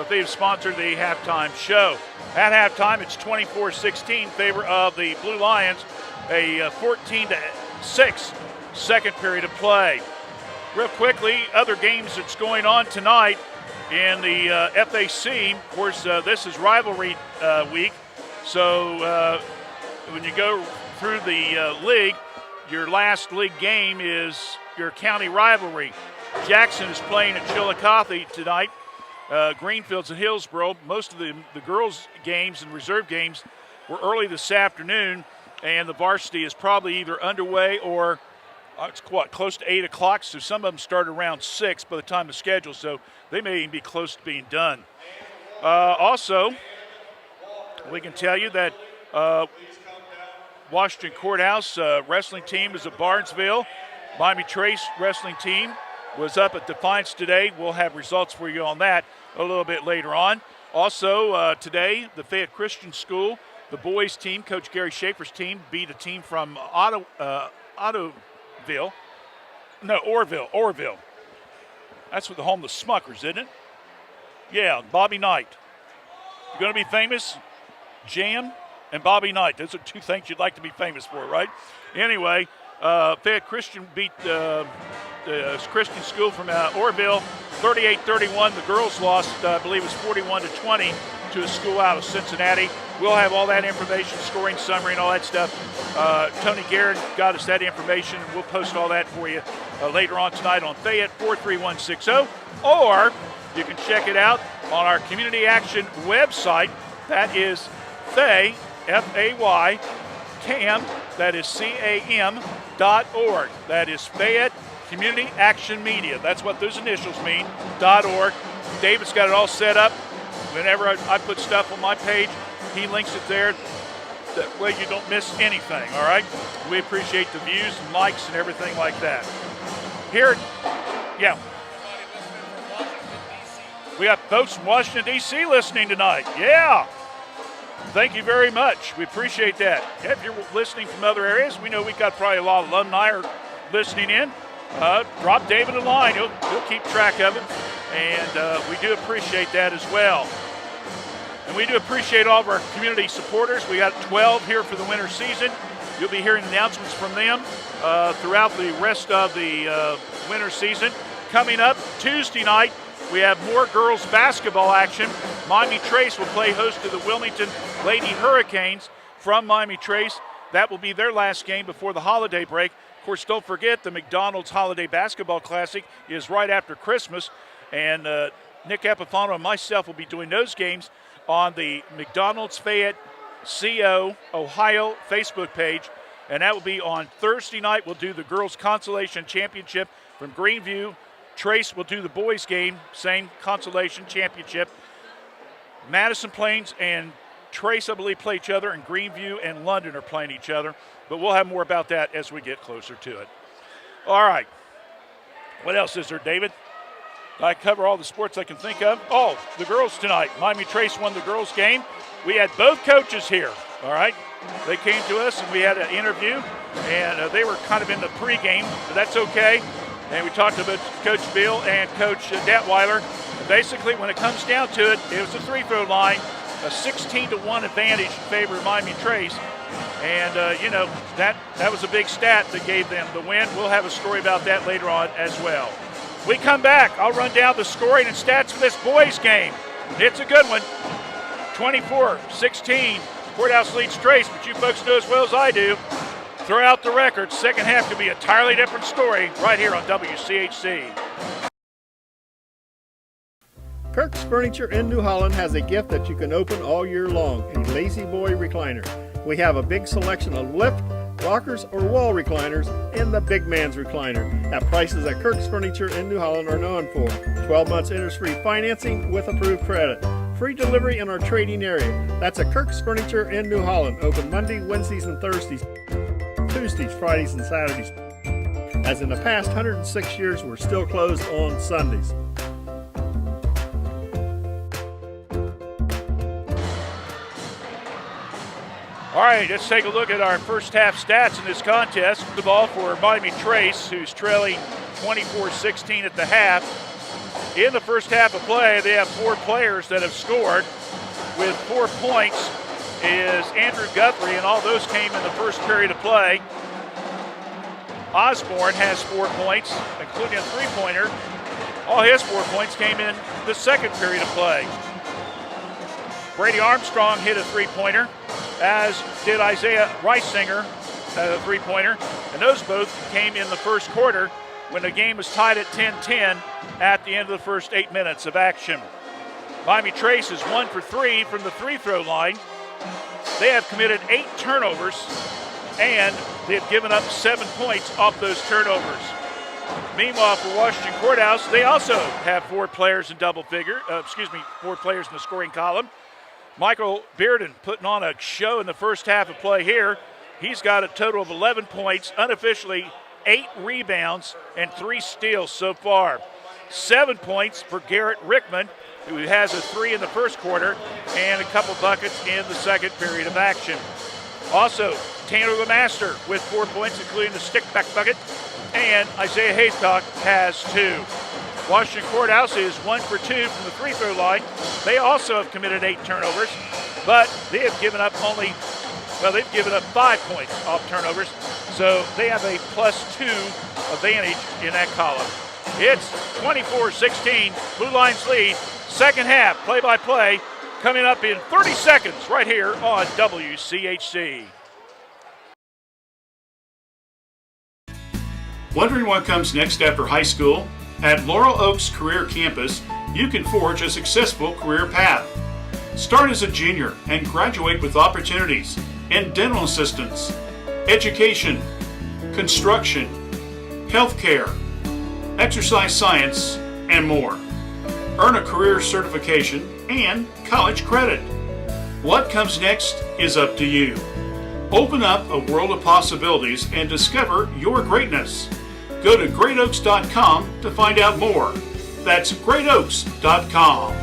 they've sponsored the halftime show. At halftime, it's 24-16 in favor of the Blue Lions, a 14-6 second period of play. Real quickly, other games that's going on tonight in the FAC. Of course, this is rivalry week, so when you go through the league, your last league game is your county rivalry. Jackson is playing at Chillicothe tonight. Greenfield's at Hillsboro. Most of the girls' games and reserve games were early this afternoon, and the varsity is probably either underway or it's close to 8 o'clock, so some of them start around 6 by the time of schedule, so they may even be close to being done. Also, we can tell you that Washington Courthouse wrestling team is at Barnesville. Miami Trace wrestling team was up at Defiance today. We'll have results for you on that a little bit later on. Also, today, the Fayette Christian School, the boys team, Coach Gary Schaefer's team, beat a team from Orville. That's with the home of the Smuckers, isn't it? Yeah, Bobby Knight. You're going to be famous? Jam and Bobby Knight. Those are two things you'd like to be famous for, right? Anyway, Fayette Christian beat the Christian School from Orville 38-31. The girls lost, I believe it was 41-20 to a school out of Cincinnati. We'll have all that information, scoring summary and all that stuff. Tony Garrett got us that information, and we'll post all that for you later on tonight on Fayette 43160. Or you can check it out on our Community Action website. That is Fay, F-A-Y, CAM, that is CAM.org. That is Fayette Community Action Media. That's what those initials mean, .org. David's got it all set up. Whenever I put stuff on my page, he links it there. That way you don't miss anything, all right? We appreciate the views and likes and everything like that. Here, yeah. We got folks from Washington, D.C. listening tonight. Yeah. Thank you very much. We appreciate that. If you're listening from other areas, we know we've got probably a lot of alumni are listening in. Drop David a line. He'll keep track of it. And we do appreciate that as well. And we do appreciate all of our community supporters. We got 12 here for the winter season. You'll be hearing announcements from them throughout the rest of the winter season. Coming up Tuesday night, we have more girls basketball action. Miami Trace will play host to the Wilmington Lady Hurricanes from Miami Trace. That will be their last game before the holiday break. Of course, don't forget the McDonald's Holiday Basketball Classic is right after Christmas. And Nick Epifano and myself will be doing those games on the McDonald's Fayette CO Ohio Facebook page. And that will be on Thursday night. We'll do the girls' consolation championship from Greenview. Trace will do the boys' game, same consolation championship. Madison Plains and Trace, I believe, play each other, and Greenview and London are playing each other. But we'll have more about that as we get closer to it. All right. What else is there, David? Did I cover all the sports I can think of? Oh, the girls tonight. Miami Trace won the girls' game. We had both coaches here, all right? They came to us, and we had an interview, and they were kind of in the pregame, but that's okay. And we talked about Coach Bill and Coach Detweiler. basically, when it comes down to it, it was a three-throw line, a 16-1 advantage in favor of Miami Trace. And, that was a big stat that gave them the win. We'll have a story about that later on as well. We come back. I'll run down the scoring and stats for this boys game. It's a good one. 24-16. Courthouse leads Trace, but you folks know as well as I do, throw out the record. Second half could be a entirely different story right here on WCHC. Kirk's Furniture in New Holland has a gift that you can open all year long, a Lazy Boy recliner. We have a big selection of lift, rockers, or wall recliners in the big man's recliner at prices that Kirk's Furniture in New Holland are known for. 12 months interest-free financing with approved credit. Free delivery in our trading area. That's at Kirk's Furniture in New Holland. Open Monday, Wednesdays, and Thursdays. Tuesdays, Fridays, and Saturdays. As in the past 106 years, we're still closed on Sundays. All right, let's take a look at our first half stats in this contest. The ball for Miami Trace, who's trailing 24-16 at the half. In the first half of play, they have 4 players that have scored. With 4 points is Andrew Guthrie, and all those came in the first period of play. Osborne has 4 points, including a three-pointer. All his 4 points came in the second period of play. Brady Armstrong hit a three-pointer, as did Isaiah Reisinger, a three-pointer, and those both came in the first quarter when the game was tied at 10-10 at the end of the first 8 minutes of action. Miami Trace is 1 for 3 from the free-throw line. They have committed 8 turnovers, and they've given up 7 points off those turnovers. Meanwhile, for Washington Courthouse, they also have 4 players in 4 players in the scoring column. Michael Bearden putting on a show in the first half of play here. He's got a total of 11 points, unofficially 8 rebounds, and 3 steals so far. 7 points for Garrett Rickman, who has a 3 in the first quarter and a couple buckets in the second period of action. Also, Tanner Lemaster with 4 points, including the stick-back bucket, and Isaiah Haycock has 2. Washington Courthouse is 1 for 2 from the free-throw line. They also have committed 8 turnovers, but they have given up they've given up 5 points off turnovers, so they have a +2 advantage in that column. It's 24-16, Blue Lions lead. Second half, play-by-play, coming up in 30 seconds right here on WCHC. Wondering what comes next after high school? At Laurel Oaks Career Campus, you can forge a successful career path. Start as a junior and graduate with opportunities in dental assistance, education, construction, healthcare, exercise science, and more. Earn a career certification and college credit. What comes next is up to you. Open up a world of possibilities and discover your greatness. Go to greatoaks.com to find out more. That's greatoaks.com.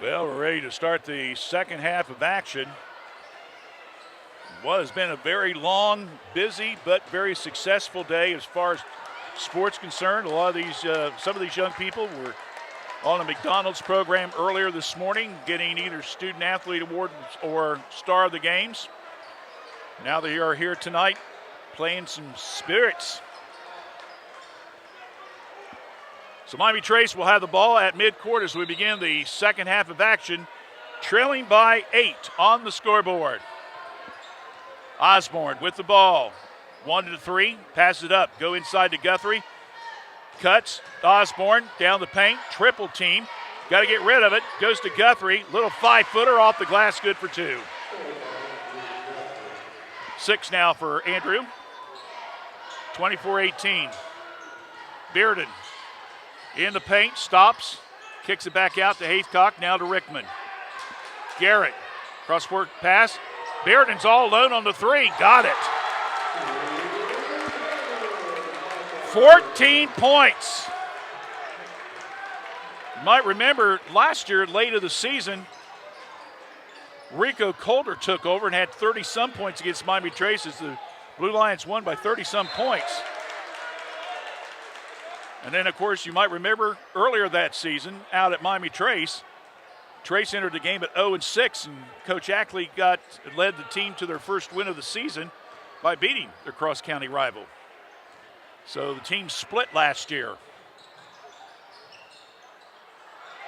Well, we're ready to start the second half of action. What has been a very long, busy, but very successful day as far as sports concerned. A lot of these, some of these young people were on a McDonald's program earlier this morning, getting either Student Athlete Award or Star of the Games. Now they are here tonight playing some spirits. So Miami Trace will have the ball at midcourt as we begin the second half of action, trailing by 8 on the scoreboard. Osborne with the ball, 1-3, passes it up, go inside to Guthrie. Cuts, Osborne down the paint, triple team. Got to get rid of it, goes to Guthrie, little 5-footer off the glass, good for 2. 6 now for Andrew. 24-18. Bearden in the paint, stops, kicks it back out to Haycock, now to Rickman. Garrett, cross-court pass. Bearden's all alone on the 3, got it. 14 points. You might remember last year, late of the season, Rico Calder took over and had 30-some points against Miami Trace as the Blue Lions won by 30-some points. And then, of course, you might remember earlier that season out at Miami Trace entered the game at 0-6, and Coach Ackley led the team to their first win of the season by beating their cross-county rival. So the team split last year.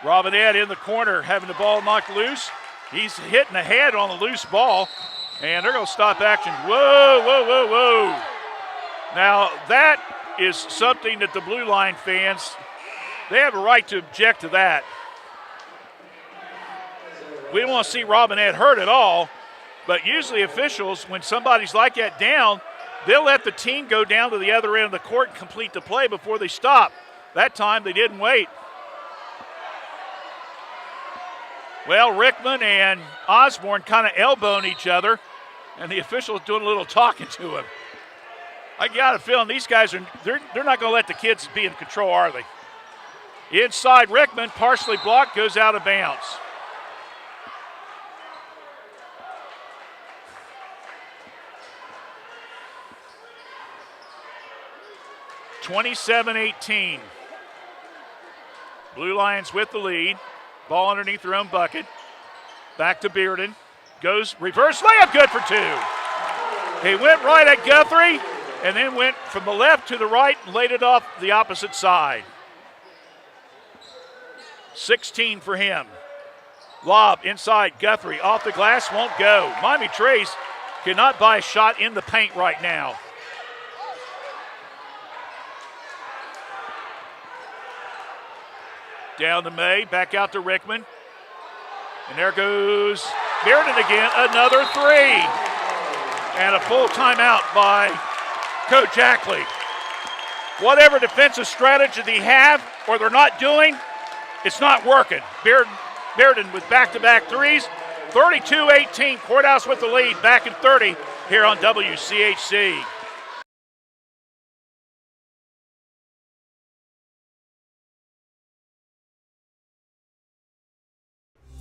Robinette in the corner having the ball knocked loose. He's hitting the head on the loose ball, and they're going to stop action. Whoa, whoa, whoa, whoa. Now that is something that the Blue Line fans, they have a right to object to that. We don't want to see Robinette hurt at all, but usually officials, when somebody's like that down, they'll let the team go down to the other end of the court and complete the play before they stop. That time they didn't wait. Well, Rickman and Osborne kind of elbowing each other, and the official is doing a little talking to him. I got a feeling these guys they're not going to let the kids be in control, are they? Inside, Rickman, partially blocked, goes out of bounds. (27-18). Blue Lions with the lead. Ball underneath their own bucket. Back to Bearden. Goes reverse layup, good for two. He went right at Guthrie and then went from the left to the right and laid it off the opposite side. 16 for him. Lob inside, Guthrie off the glass, won't go. Miami Trace cannot buy a shot in the paint right now. Down to May, back out to Rickman. And there goes Bearden again, another three. And a full timeout by Coach Ackley. Whatever defensive strategy they have or they're not doing, it's not working. Bearden with back-to-back threes. 32-18, Courthouse with the lead, back in 30 here on WCHC.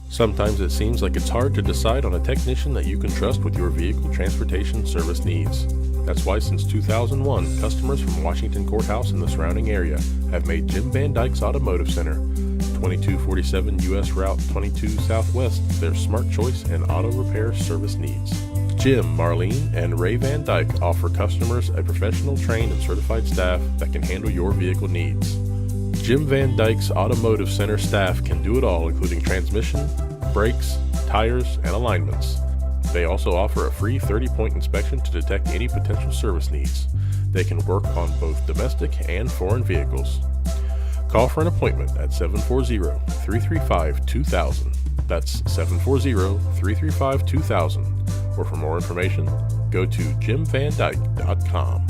Sometimes it seems like it's hard to decide on a technician that you can trust with your vehicle transportation service needs. That's why since 2001, customers from Washington Courthouse and the surrounding area have made Jim Van Dyke's Automotive Center, 2247 U.S. Route 22 Southwest, their smart choice and auto repair service needs. Jim, Marlene, and Ray Van Dyke offer customers a professional, trained, and certified staff that can handle your vehicle needs. Jim Van Dyke's Automotive Center staff can do it all, including transmission, brakes, tires, and alignments. They also offer a free 30-point inspection to detect any potential service needs. They can work on both domestic and foreign vehicles. Call for an appointment at 740-335-2000. That's 740-335-2000. Or for more information, go to jimvandyke.com.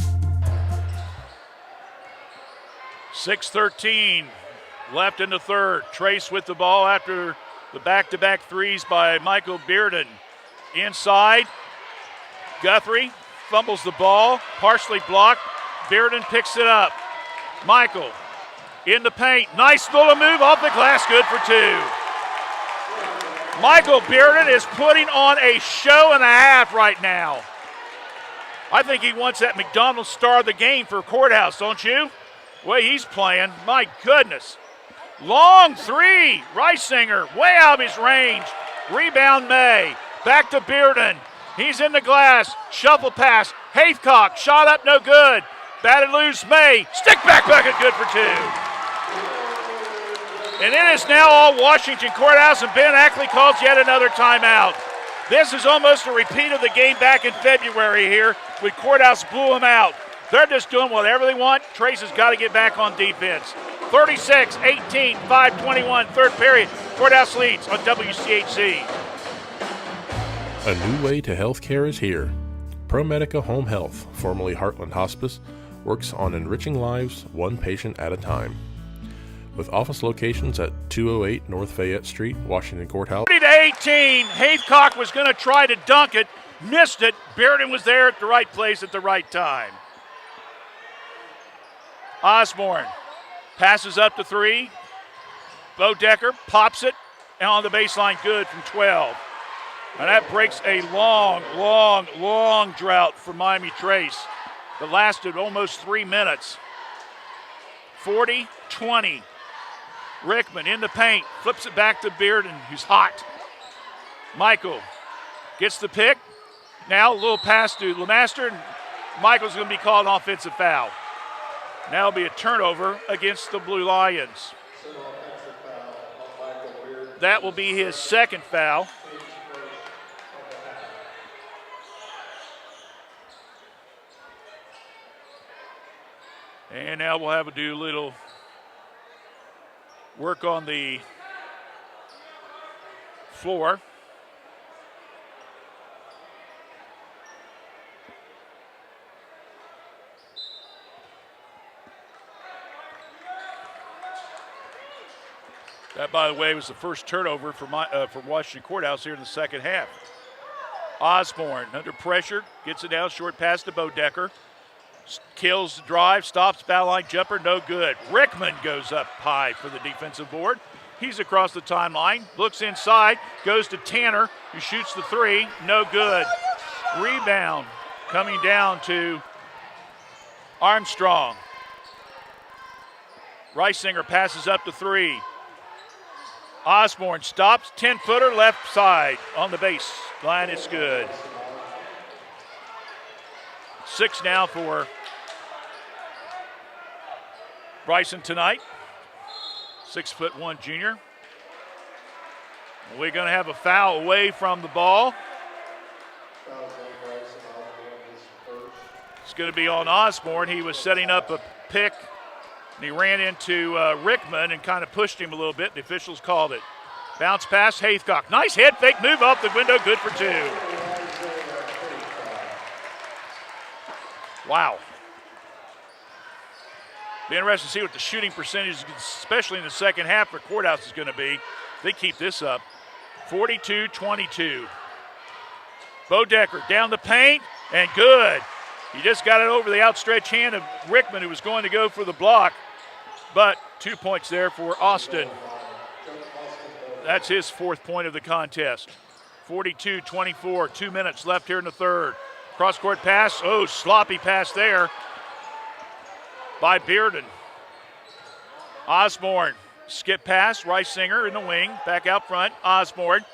6:13 left in the third. Trace with the ball after the back-to-back threes by Michael Bearden. Inside, Guthrie fumbles the ball, partially blocked. Bearden picks it up. Michael in the paint. Nice little move off the glass, good for two. Michael Bearden is putting on a show and a half right now. I think he wants that McDonald's star of the game for Courthouse, don't you? The way he's playing, my goodness. Long three, Reisinger, way out of his range. Rebound May, back to Bearden. He's in the glass, shuffle pass. Haithcock, shot up, no good. Batted loose, May, stick back bucket, good for two. And it is now all Washington Courthouse, and Ben Ackley calls yet another timeout. This is almost a repeat of the game back in February here when Courthouse blew them out. They're just doing whatever they want. Trace has got to get back on defense. 36-18, 5:21, third period. Courthouse leads on WCHC. A new way to healthcare is here. ProMedica Home Health, formerly Heartland Hospice, works on enriching lives one patient at a time. With office locations at 208 North Fayette Street, Washington Courthouse. 30-18, Haithcock was going to try to dunk it, missed it. Bearden was there at the right place at the right time. Osborne passes up to three. Bodecker pops it, and on the baseline, good from 12. And that breaks a long drought for Miami Trace that lasted almost 3 minutes. 40-20. Rickman in the paint, flips it back to Bearden, who's hot. Michael gets the pick. Now a little pass to LeMaster, and Michael's going to be called an offensive foul. Now it'll be a turnover against the Blue Lions. That will be his second foul. And now we'll have to do a little work on the floor. That, by the way, was the first turnover for Washington Courthouse here in the second half. Osborne under pressure, gets it down, short pass to Bodecker. Kills the drive, stops, foul line jumper, no good. Rickman goes up high for the defensive board. He's across the timeline, looks inside, goes to Tanner, who shoots the three, no good. Rebound coming down to Armstrong. Reisinger passes up to three. Osborne stops, 10-footer left side on the baseline. It's good. 6 now for Bryson tonight. 6'1" junior. We're going to have a foul away from the ball. It's going to be on Osborne. He was setting up a pick, and he ran into Rickman and kind of pushed him a little bit. The officials called it. Bounce pass, Haythcock. Nice head fake move off the window, good for 2. Wow. Be interesting to see what the shooting percentage, especially in the second half for Courthouse, is going to be. They keep this up. 42-22. Bodecker down the paint, and good. He just got it over the outstretched hand of Rickman, who was going to go for the block. But 2 points there for Austin. That's his 4th point of the contest. 42-24, 2 minutes left here in the third. Cross-court pass, sloppy pass there by Bearden. Osborne, skip pass, Reisinger in the wing, back out front. Osborne,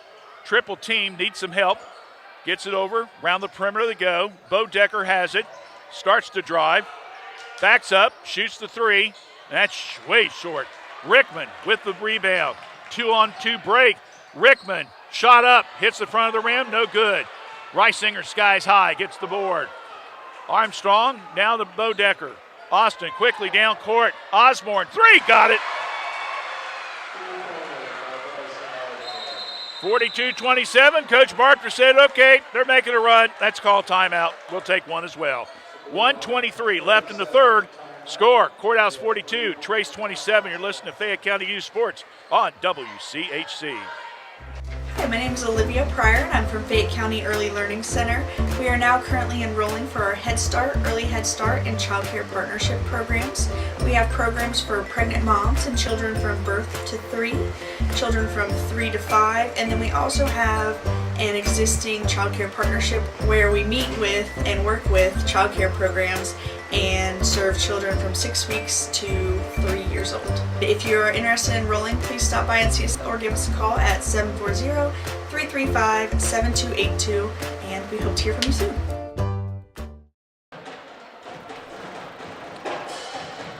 triple team, needs some help. Gets it over, round the perimeter they go. Bodecker has it, starts to drive, backs up, shoots the three. That's way short. Rickman with the rebound. 2-on-2 break. Rickman, shot up, hits the front of the rim, no good. Reisinger skies high, gets the board. Armstrong, now to Bodecker. Austin quickly down court. Osborne, three, got it. 42-27, Coach Barker said, okay, they're making a run. That's called timeout. We'll take one as well. 1:23 left in the third. Score, Courthouse 42, Trace 27. You're listening to Fayette County Youth Sports on WCHC. Hi, my name is Olivia Pryor and I'm from Fayette County Early Learning Center. We are now currently enrolling for our Head Start, Early Head Start, and Child Care Partnership programs. We have programs for pregnant moms and children from birth to 3, children from 3 to 5, and then we also have an existing Child Care Partnership where we meet with and work with child care programs and serve children from 6 weeks to 3 years old. If you're interested in enrolling, please stop by and see us or give us a call at 740-335-7282, and we hope to hear from you soon.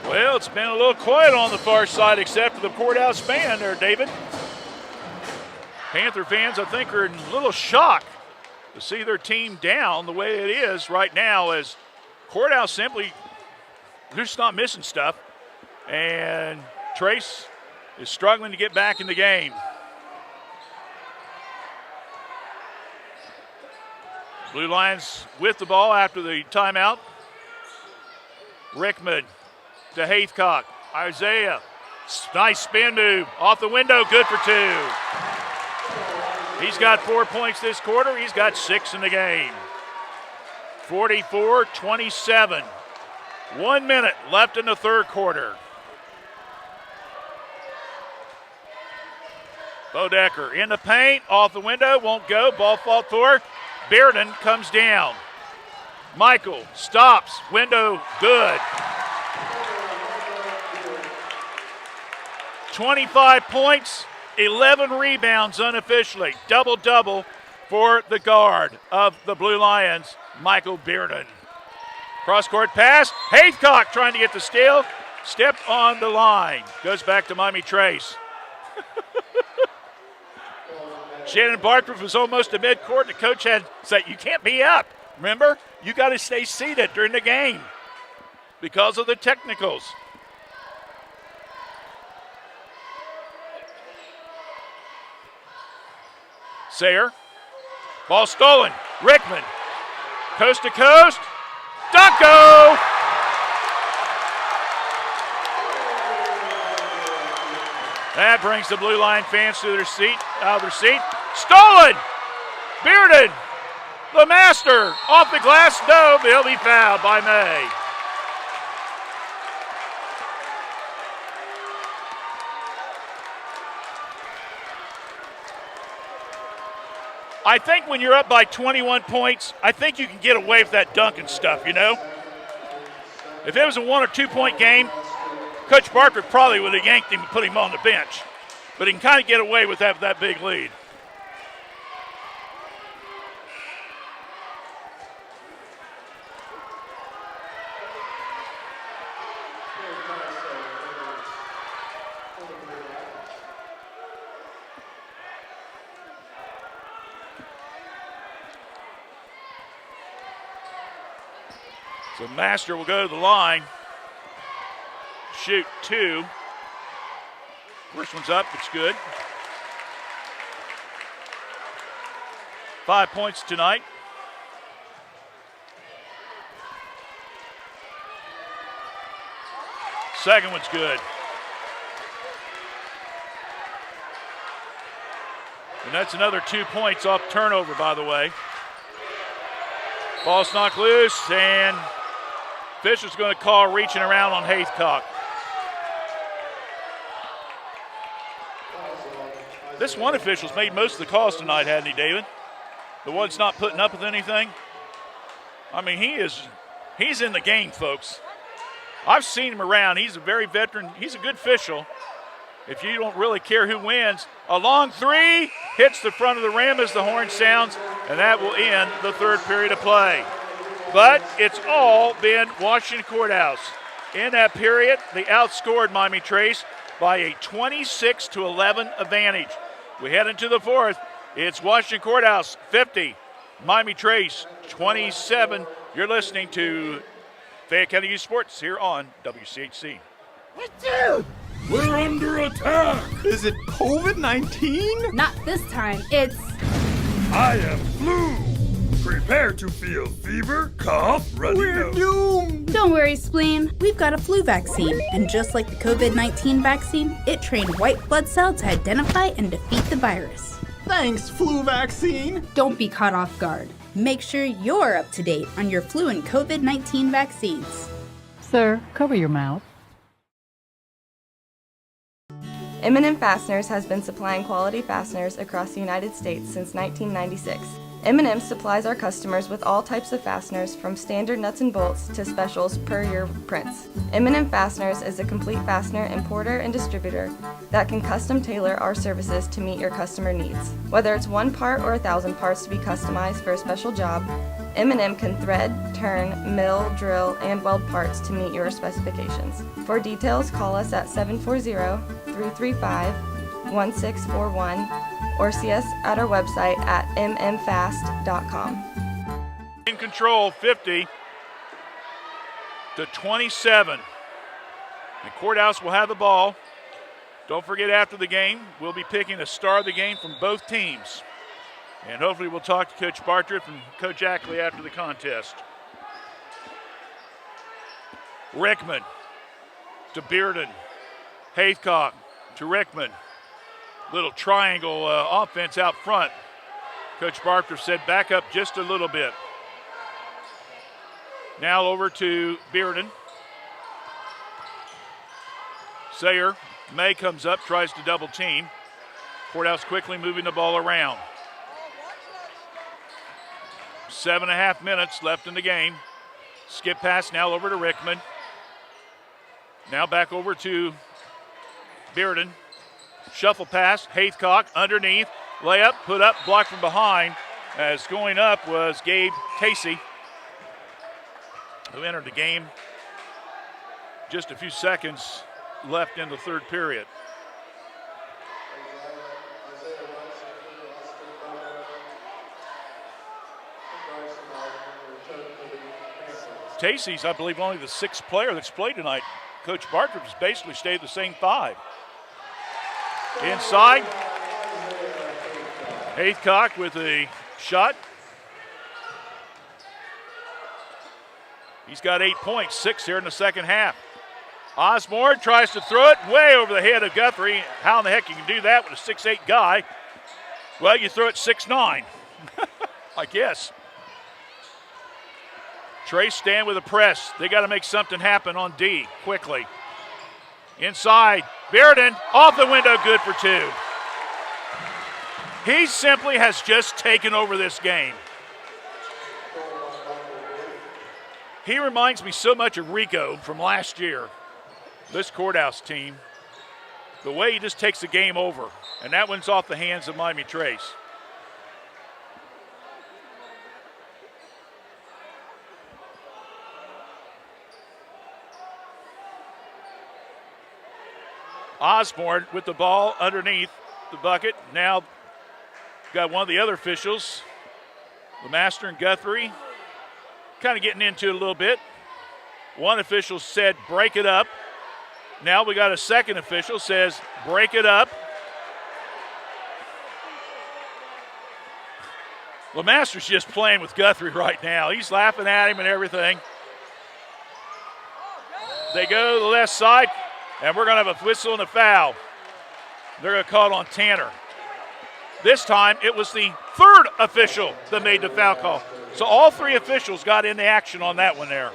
Well, it's been a little quiet on the far side except for the Courthouse band there, David. Panther fans, I think, are in a little shock to see their team down the way it is right now, as Courthouse simply, they're just not missing stuff. And Trace is struggling to get back in the game. Blue Lions with the ball after the timeout. Rickman to Haythcock. Isaiah, nice spin move. Off the window, good for 2. He's got 4 points this quarter. He's got 6 in the game. 44-27. 1 minute left in the third quarter. Bodecker in the paint, off the window, won't go. Ball fought for. Bearden comes down. Michael stops, window good. 25 points, 11 rebounds unofficially. Double-double for the guard of the Blue Lions, Michael Bearden. Cross-court pass. Haycock trying to get the steal. Step on the line. Goes back to Miami Trace. Shannon Bartruff was almost to midcourt. The coach had said, you can't be up. Remember, you got to stay seated during the game because of the technicals. Sayer. Ball stolen. Rickman. Coast to coast. Dunko! That brings the Blue Line fans to their seat, out of their seat. Stolen! Bearden, the master, off the glass. No, he'll be fouled by May. I think when you're up by 21 points, I think you can get away with that dunk and stuff, you know? If it was a 1 or 2 point game, Coach Barker probably would have yanked him and put him on the bench. But he can kind of get away with that big lead. So Master will go to the line. Shoot 2. First one's up, it's good. 5 points tonight. Second one's good. And that's another 2 points off turnover, by the way. Ball's knocked loose, and Fisher's going to call reaching around on Haycock. This one official's made most of the calls tonight, hasn't he, David? The one's not putting up with anything. I mean, he's in the game, folks. I've seen him around. He's a very veteran. He's a good official. If you don't really care who wins, a long three hits the front of the rim as the horn sounds, and that will end the third period of play. But it's all been Washington Courthouse. In that period, they outscored Miami Trace by a 26-11 advantage. We head into the fourth. It's Washington Courthouse 50, Miami Trace 27. You're listening to Fayette County Youth Sports here on WCHC. We're under attack! Is it COVID-19? Not this time. It's... I am flu! Prepare to feel fever, cough, runny We're nose. doomed! Don't worry, Spleen. We've got a flu vaccine. And just like the COVID-19 vaccine, it trained white blood cells to identify and defeat the virus. Thanks, flu vaccine! Don't be caught off guard. Make sure you're up to date on your flu and COVID-19 vaccines. Sir, cover your mouth. M&M Fasteners has been supplying quality fasteners across the United States since 1996. M&M supplies our customers with all types of fasteners, from standard nuts and bolts to specials per your prints. M&M Fasteners is a complete fastener importer and distributor that can custom tailor our services to meet your customer needs. Whether it's one part or 1,000 parts to be customized for a special job, M&M can thread, turn, mill, drill, and weld parts to meet your specifications. For details, call us at 740-335-1641 or see us at our website at mmfast.com. In control, 50-27. The Courthouse will have the ball. Don't forget, after the game, we'll be picking a star of the game from both teams. And hopefully we'll talk to Coach Bartriff and Coach Ackley after the contest. Rickman to Bearden. Haycock to Rickman. Little triangle offense out front. Coach Bartriff said back up just a little bit. Now over to Bearden. Sayer. May comes up, tries to double team. Courthouse quickly moving the ball around. 7.5 minutes left in the game. Skip pass now over to Rickman. Now back over to Bearden. Shuffle pass, Haithcock underneath. Layup, put up, blocked from behind. As going up was Gabe Casey, who entered the game just a few seconds left in the third period. Casey's, I believe, only the sixth player that's played tonight. Coach Bartram has basically stayed the same 5. Inside, Haithcock with a shot. He's got 8 points, 6 here in the second half. Osborne tries to throw it way over the head of Guthrie. How in the heck you can do that with a 6'8" guy? Well, you throw it 6'9", I guess. Trace stand with a press. They got to make something happen on D quickly. Inside, Bearden off the window, good for 2. He simply has just taken over this game. He reminds me so much of Rico from last year, this Courthouse team. The way he just takes the game over, and that one's off the hands of Miami Trace. Osborne with the ball underneath the bucket. Now got one of the other officials, Lemaster and Guthrie, kind of getting into it a little bit. One official said, break it up. Now we got a second official says, break it up. Lemaster's just playing with Guthrie right now. He's laughing at him and everything. They go to the left side, and we're going to have a whistle and a foul. They're going to call it on Tanner. This time, it was the third official that made the foul call. So all 3 officials got in the action on that one there.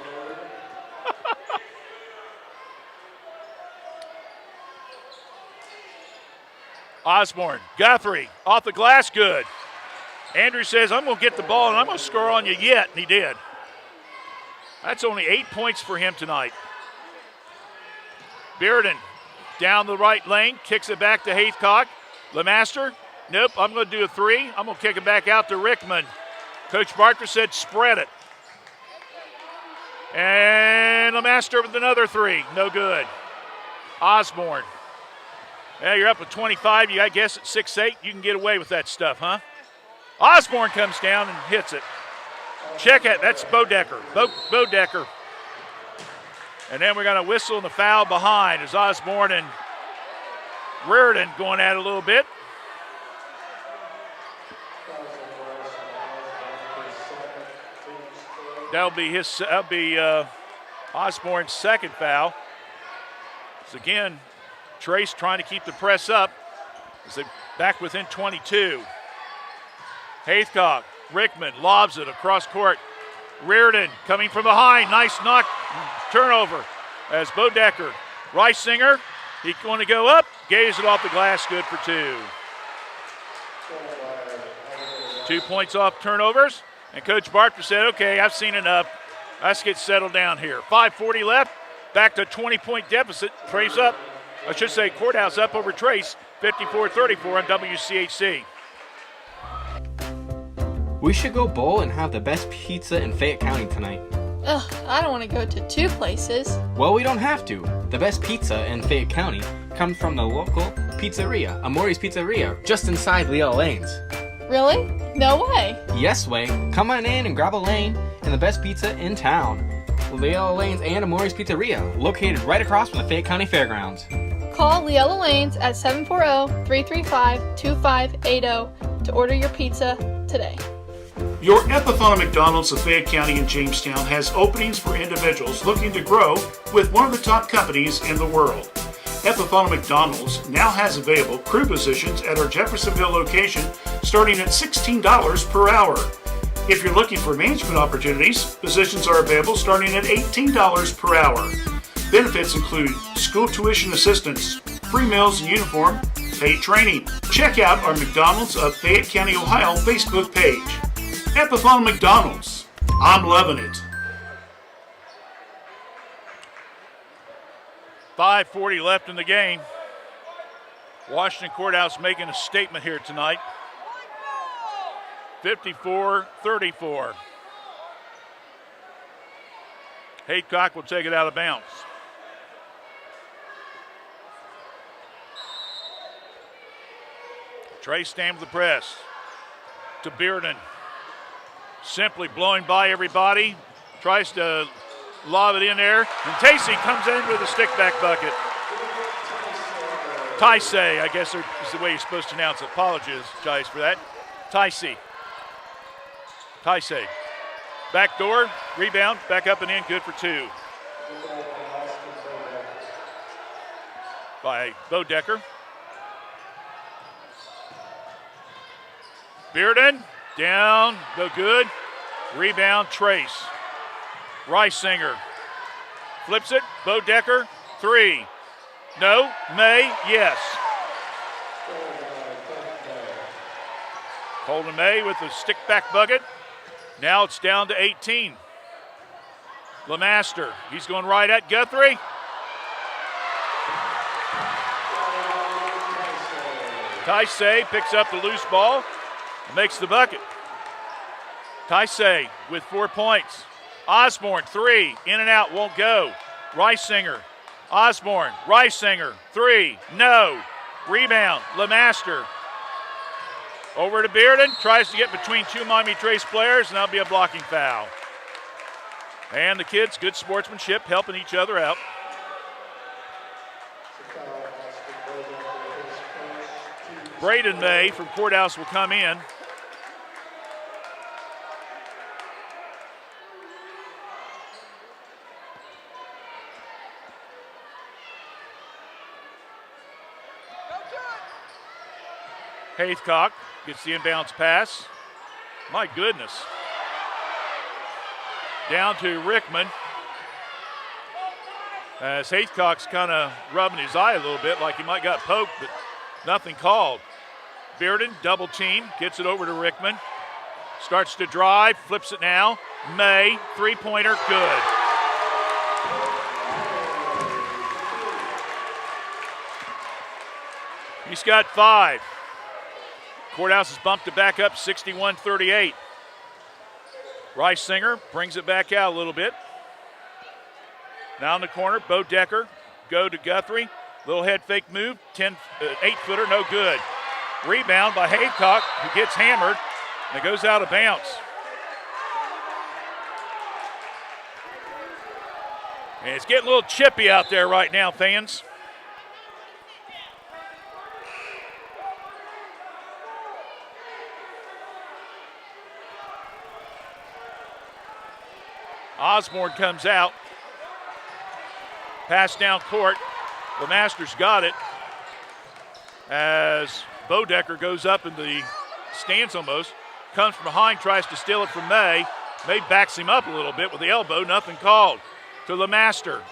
Osborne, Guthrie, off the glass, good. Andrew says, I'm going to get the ball and I'm going to score on you yet, and he did. That's only 8 points for him tonight. Bearden down the right lane, kicks it back to Haithcock. Lemaster, nope, I'm going to do a 3. I'm going to kick it back out to Rickman. Coach Barker said spread it. And Lemaster with another 3, no good. Osborne. Yeah, you're up at 25. I guess at 6'8", you can get away with that stuff, huh? Osborne comes down and hits it. Check it. That's Bodecker. Bodecker. And then we're going to whistle and the foul behind as Osborne and Reardon going at it a little bit. That'll be Osborne's second foul. So again, Trace trying to keep the press up as they back within 22. Haithcock, Rickman lobs it across court. Reardon coming from behind, nice knock, turnover as Bodecker. Reisinger, he's going to go up, gaze it off the glass, good for 2. 2 points off turnovers, and Coach Barker said, okay, I've seen enough. Let's get settled down here. 5:40 left, back to 20-point deficit. Trace up, I should say Courthouse up over Trace, 54-34 on WCHC. We should go bowl and have the best pizza in Fayette County tonight. Ugh, I don't want to go to 2 places. Well, we don't have to. The best pizza in Fayette County comes from the local pizzeria, Amori's Pizzeria, just inside Leo Lanes. Really? No way. Yes way. Come on in and grab a lane and the best pizza in town. Leo Lanes and Amori's Pizzeria, located right across from the Fayette County Fairgrounds. Call Leella Lanes at 740-335-2580 to order your pizza today. Your Epithana McDonald's of Fayette County and Jamestown has openings for individuals looking to grow with one of the top companies in the world. Epithana McDonald's now has available crew positions at our Jeffersonville location starting at $16 per hour. If you're looking for management opportunities, positions are available starting at $18 per hour. Benefits include school tuition assistance, free meals and uniform, paid training. Check out our McDonald's of Fayette County, Ohio Facebook page. Epithana McDonald's. I'm loving it. 5:40 left in the game. Washington Courthouse making a statement here tonight. 54-34. Haycock will take it out of bounds. Trey Stam with the press. To Bearden. Simply blowing by everybody. Tries to lob it in there. And Tacey comes in with a stick-back bucket. Taisei, I guess is the way you're supposed to pronounce it. Apologize for that. Taisei. Back door, rebound, back up and in, good for two. By Bodecker. Bearden, down, no good. Rebound, Trace. Reisinger flips it, Bodecker, three. No, May, yes. Colton May with the stick-back bucket. Now it's down to 18. LeMaster, he's going right at Guthrie. Taisei picks up the loose ball and makes the bucket. Taisei with 4 points. Osborne, three, in and out, won't go. Reisinger, Osborne, Reisinger, three, no. Rebound, LeMaster. Over to Bearden, tries to get between two Miami Trace players, and that'll be a blocking foul. And the kids, good sportsmanship, helping each other out. Braden May from Courthouse will come in. Haycock gets the inbounds pass. My goodness. Down to Rickman. As Haycock's kind of rubbing his eye a little bit like he might got poked, but nothing called. Bearden, double team, gets it over to Rickman. Starts to drive, flips it now. May, three-pointer, good. He's got 5. Courthouse has bumped it back up 61-38. Reisinger brings it back out a little bit. Now in the corner, Bodecker, go to Guthrie. Little head fake move, 8-footer, no good. Rebound by Haycock, who gets hammered, and it goes out of bounds. And it's getting a little chippy out there right now, fans. Osborne comes out. Pass down court. LeMaster's got it. As Bodecker goes up in the stands almost. Comes from behind, tries to steal it from May. May backs him up a little bit with the elbow. Nothing called. To LeMaster.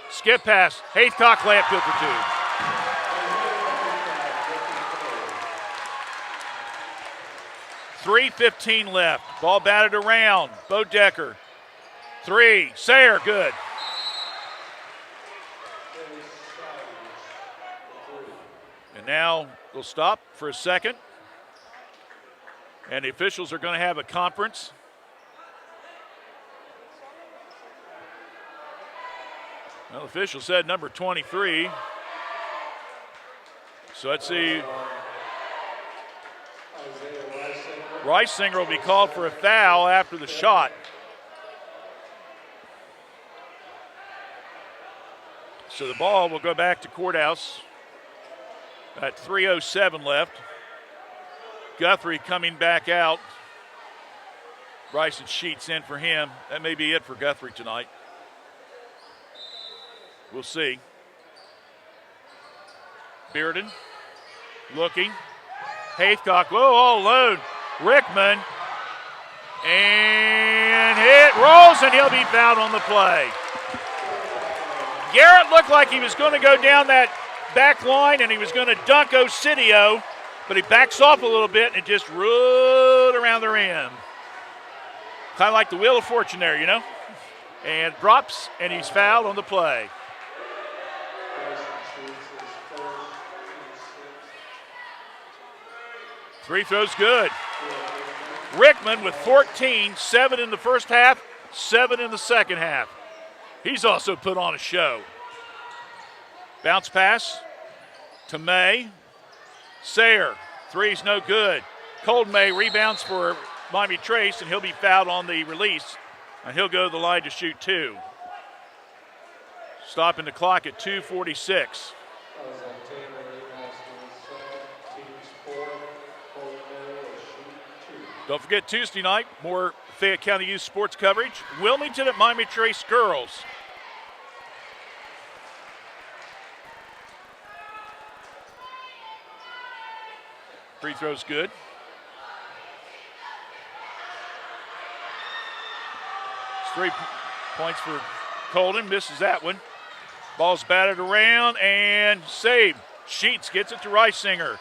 Skip pass. Haycock layup good for 2. 3:15 left. Ball batted around. Bodecker. 3. Sayer, good. And now we'll stop for a second. And the officials are going to have a conference. Well, the official said number 23. So let's see. Reisinger will be called for a foul after the shot. So the ball will go back to Courthouse at 3:07 left. Guthrie coming back out. Bryson Sheets in for him. That may be it for Guthrie tonight. We'll see. Bearden looking. Haycock, whoa, all alone. Rickman. And it rolls, and he'll be fouled on the play. Garrett looked like he was going to go down that back line and he was going to dunk Osidio, but he backs off a little bit and just rolled around the rim. Kind of like the Wheel of Fortune there, you know? And drops, and he's fouled on the play. Free throw's good. Rickman with 14, 7 in the first half, 7 in the second half. He's also put on a show. Bounce pass to May. Sayer, three's no good. Cold May rebounds for Miami Trace, and he'll be fouled on the release, and he'll go to the line to shoot 2. Stopping the clock at 2:46. Don't forget Tuesday night, more Fayette County Youth Sports coverage. Wilmington at Miami Trace girls. Free throw's good. It's 3 points for Colden. Misses that one. Ball's batted around and saved. Sheets gets it to Reisinger.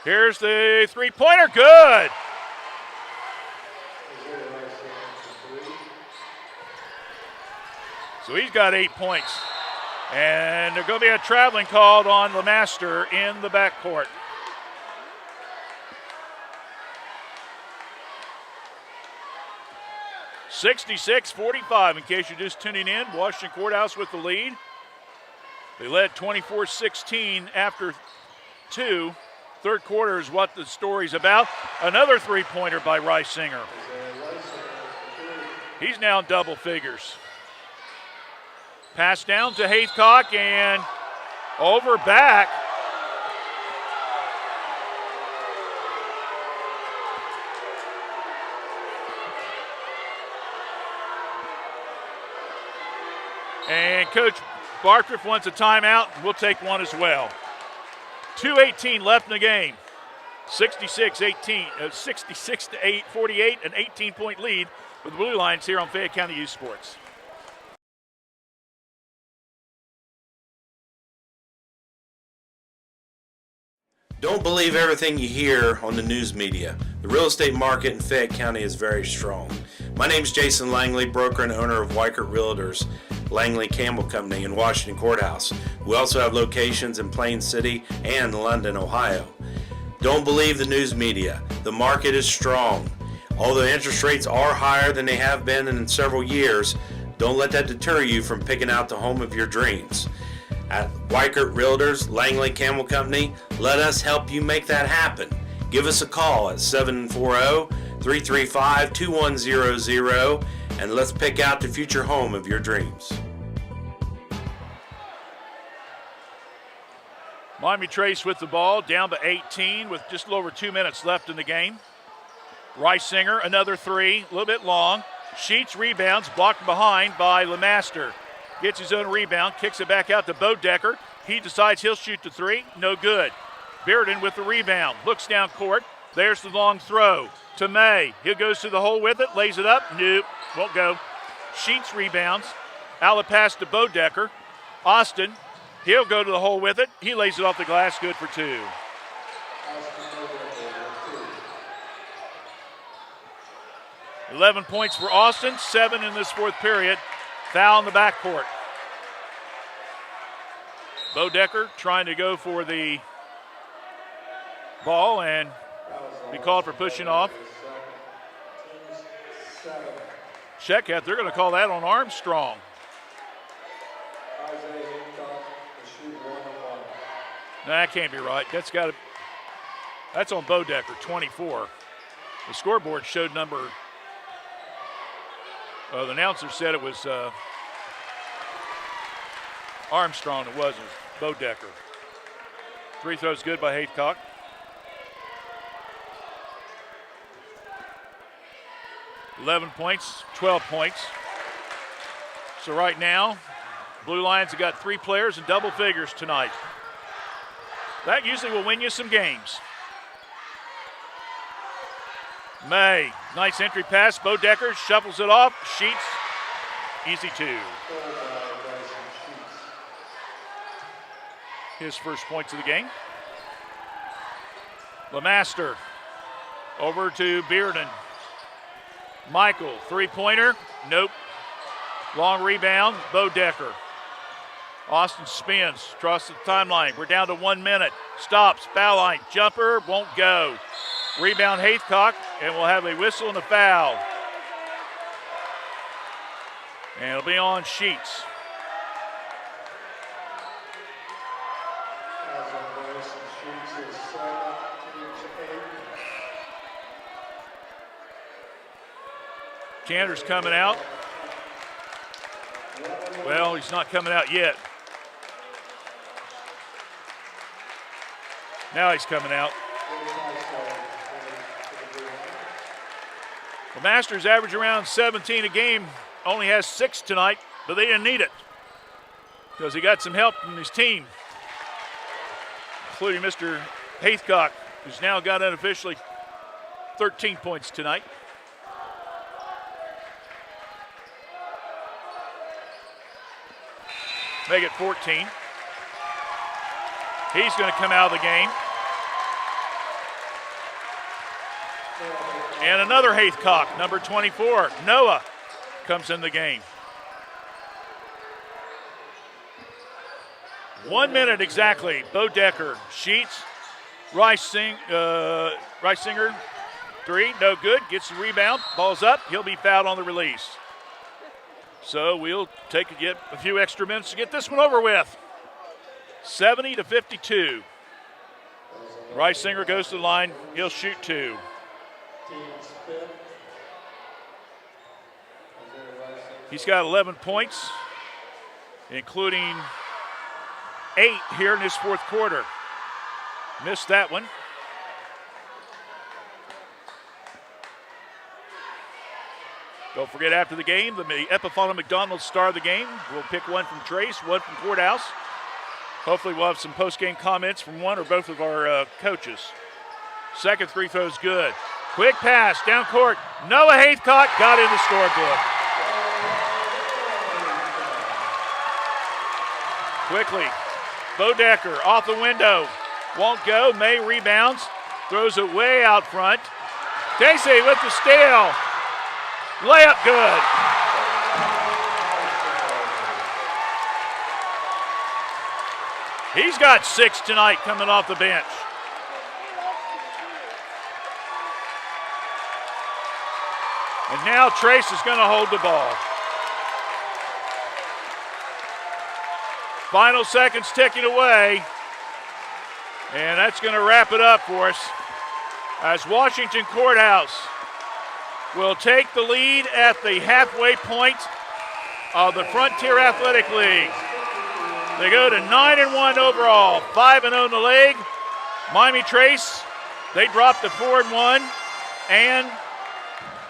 Here's the three-pointer. Good. So he's got 8 points. And there's going to be a traveling called on LeMaster in the backcourt. (66-45) in case you're just tuning in. Washington Courthouse with the lead. They led 24-16 after 2. Third quarter is what the story's about. Another three-pointer by Reisinger. He's now in double figures. Pass down to Haithcock and over back. And Coach Bartriff wants a timeout. We'll take one as well. 2:18 left in the game. 66-48, an 18-point lead with the Blue Lions here on Fayette County Youth Sports. Don't believe everything you hear on the news media. The real estate market in Fayette County is very strong. My name is Jason Langley, broker and owner of Weichert Realtors, Langley Campbell Company in Washington Courthouse. We also have locations in Plain City and London, Ohio. Don't believe the news media. The market is strong. Although interest rates are higher than they have been in several years, don't let that deter you from picking out the home of your dreams. At Weichert Realtors, Langley Campbell Company, let us help you make that happen. Give us a call at 740-335-2100 and let's pick out the future home of your dreams. Miami Trace with the ball, down to 18 with just a little over 2 minutes left in the game. Reisinger, another three, a little bit long. Sheets rebounds, blocked behind by LeMaster. Gets his own rebound, kicks it back out to Bodecker. He decides he'll shoot the three, no good. Bearden with the rebound, looks down court. There's the long throw to May. He goes to the hole with it, lays it up, nope, won't go. Sheets rebounds, out of pass to Bodecker. Austin, he'll go to the hole with it. He lays it off the glass, good for 2. $11 points for Austin, 7 in this fourth period. Foul in the backcourt. Bodecker trying to go for the ball and be called for pushing off. Check out, they're going to call that on Armstrong. No, that can't be right. That's on Bodecker, 24. The scoreboard showed number. The announcer said it was Armstrong. It wasn't. Bodecker. Free throw's good by Haithcock. $11 points, 12 points. So right now, Blue Lions have got 3 players in double figures tonight. That usually will win you some games. May, nice entry pass. Bodecker shuffles it off. Sheets, easy 2. His first points of the game. LeMaster over to Bearden. Michael, three-pointer, nope. Long rebound, Bodecker. Austin spins, across the timeline. We're down to 1 minute. Stops, foul line, jumper, won't go. Rebound Haithcock, and we'll have a whistle and a foul. And it'll be on Sheets. Chandler's coming out. Well, he's not coming out yet. Now he's coming out. The Masters average around 17 a game. Only has 6 tonight, but they didn't need it because he got some help from his team, including Mr. Haithcock, who's now got unofficially 13 points tonight. Make it 14. He's going to come out of the game. And another Haithcock, number 24, Noah, comes in the game. 1 minute exactly. Bo Decker, Sheets, Riesinger, 3, no good. Gets the rebound, ball's up. He'll be fouled on the release. So we'll get a few extra minutes to get this one over with. 70-52. Riesinger goes to the line. He'll shoot 2. He's got 11 points, including 8 here in this fourth quarter. Missed that one. Don't forget, after the game, the Epifana McDonald star of the game. We'll pick one from Trace, one from Courthouse. Hopefully we'll have some post-game comments from one or both of our coaches. Second free throw is good. Quick pass, down court. Noah Haithcock got in the scorebook. Quickly, Bo Decker off the window. Won't go, May rebounds. Throws it way out front. Casey with the steal. Layup good. He's got 6 tonight coming off the bench. And now Trace is going to hold the ball. Final seconds ticking away. And that's going to wrap it up for us as Washington Courthouse will take the lead at the halfway point of the Frontier Athletic League. They go to 9-1 overall, 5-0 in the league. Miami Trace, they dropped to 4-1 and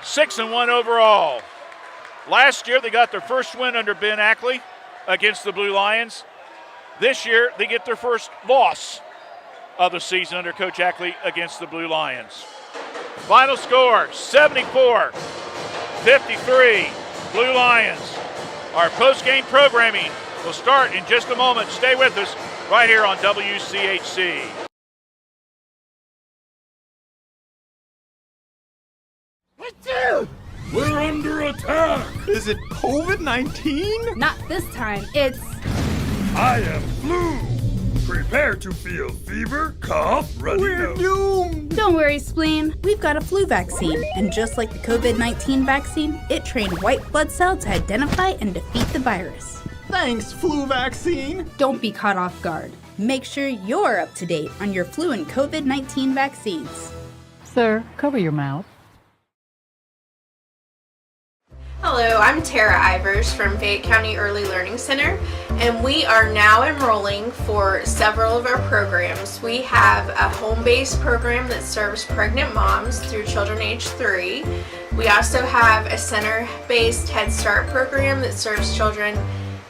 6-1 overall. Last year, they got their first win under Ben Ackley against the Blue Lions. This year, they get their first loss of the season under Coach Ackley against the Blue Lions. Final score, 74-53, Blue Lions. Our post-game programming will start in just a moment. Stay with us right here on WCHC. We're under attack! Is it COVID-19? Not this time. It's... I am flu! Prepare to feel fever, cough, runny We're nose. doomed! Don't worry, Spleen. We've got a flu vaccine. And just like the COVID-19 vaccine, it trained white blood cells to identify and defeat the virus. Thanks, flu vaccine! Don't be caught off guard. Make sure you're up to date on your flu and COVID-19 vaccines. Sir, cover your mouth. Hello, I'm Tara Ivers from Fayette County Early Learning Center, and we are now enrolling for several of our programs. We have a home-based program that serves pregnant moms through children age 3. We also have a center-based Head Start program that serves children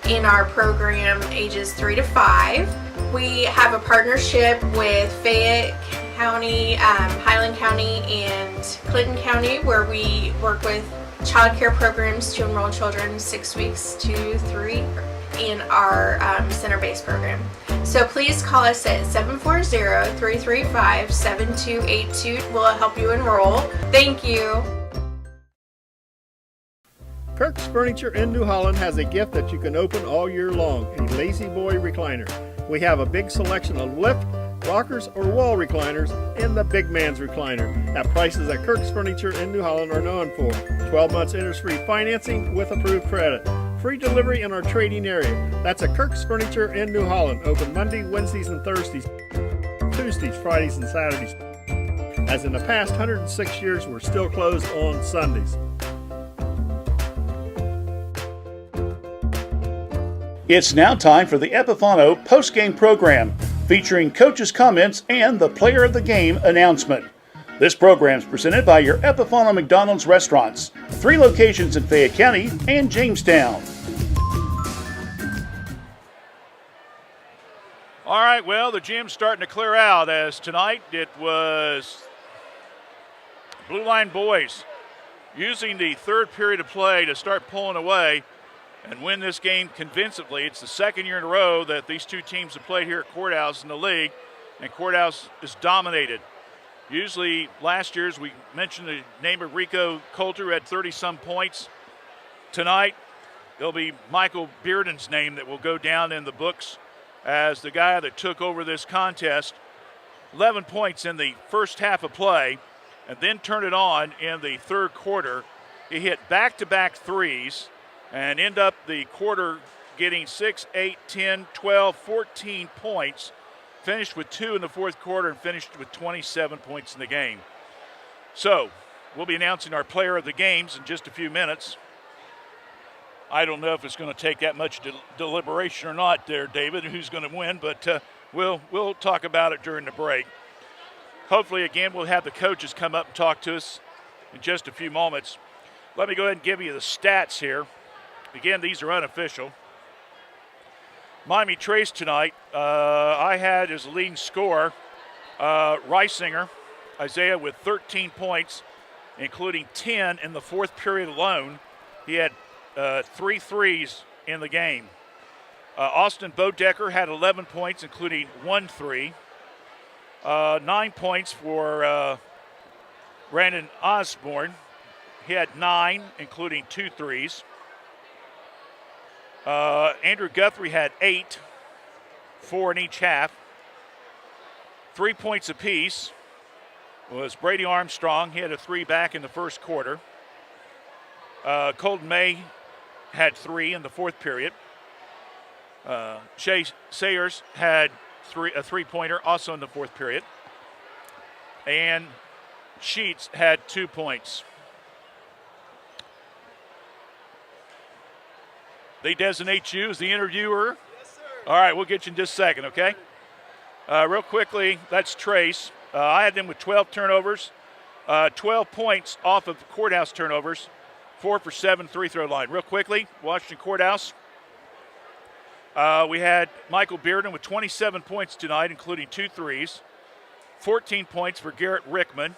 in our program ages 3 to 5. We have a partnership with Fayette County, Highland County, and Clinton County, where we work with child care programs to enroll children 6 weeks to 3 in our center-based program. So please call us at 740-335-7282. We'll help you enroll. Thank you. Kirk's Furniture in New Holland has a gift that you can open all year long, a Lazy Boy recliner. We have a big selection of lift, rockers, or wall recliners in the big man's recliner at prices that Kirk's Furniture in New Holland are known for. 12 months interest-free financing with approved credit. Free delivery in our trading area. That's at Kirk's Furniture in New Holland. Open Monday, Wednesdays, and Thursdays. Tuesdays, Fridays, and Saturdays. As in the past 106 years, we're still closed on Sundays. It's now time for the Epifano post-game program, featuring coaches' comments and the player of the game announcement. This program is presented by your Epifano McDonald's restaurants, 3 locations in Fayette County and Jamestown. All right, well, the gym's starting to clear out, as tonight it was Blue Line boys using the third period of play to start pulling away and win this game convincingly. It's the second year in a row that these two teams have played here at Courthouse in the league, and Courthouse is dominated. Usually last year's, we mentioned the name of Rico Coulter, who had 30-some points. Tonight, it'll be Michael Bearden's name that will go down in the books as the guy that took over this contest. 11 points in the first half of play, and then turned it on in the third quarter. He hit back-to-back threes and end up the quarter getting 6, 8, 10, 12, 14 points. Finished with 2 in the fourth quarter and finished with 27 points in the game. So, we'll be announcing our player of the games in just a few minutes. I don't know if it's going to take that much deliberation or not there, David, who's going to win, but we'll talk about it during the break. Hopefully, again, we'll have the coaches come up and talk to us in just a few moments. Let me go ahead and give you the stats here. Again, these are unofficial. Miami Trace tonight, I had as a leading scorer Reisinger, Isaiah, with 13 points, including 10 in the fourth period alone. He had 3 threes in the game. Austin Bodecker had 11 points, including 1 3. 9 points for Brandon Osborne. He had 9, including 2 threes. Andrew Guthrie had 8, 4 in each half. 3 points apiece was Brady Armstrong. He had a 3 back in the first quarter. Colton May had 3 in the fourth period. Shay Sayers had a 3-pointer also in the fourth period. And Sheets had 2 points. They designate you as the interviewer? Yes, sir. All right, we'll get you in just a second, okay? Real quickly, that's Trace. I had them with 12 turnovers, 12 points off of Courthouse turnovers, 4 for 7 free-throw line. Real quickly, Washington Courthouse. We had Michael Bearden with 27 points tonight, including 2 threes. 14 points for Garrett Rickman.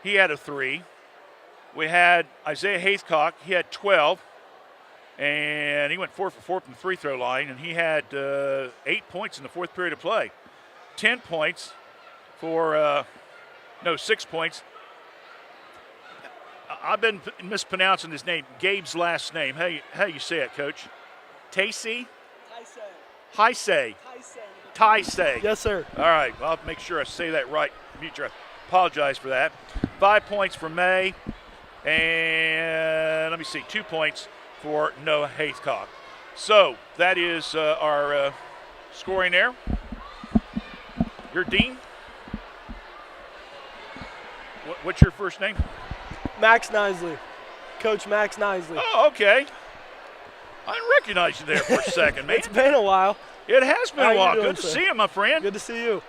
He had a 3. We had Isaiah Haithcock. He had 12. And he went 4 for 4 from the free throw line, and he had 8 points in the fourth period of play. 10 points for, 6 points. I've been mispronouncing his name, Gabe's last name. How you say it, Coach? Tacy? Heisei. Taisei. Yes, sir. All right, I'll make sure I say that right. I apologize for that. 5 points for May, and let me see, 2 points for Noah Haithcock. So that is our scoring there. Your dean? What's your first name? Max Nisley. Coach Max Nisley. Oh, okay. I didn't recognize you there for a second, man. It's been a while. It has been a while. Doing, good to see you, my friend. Good to see you.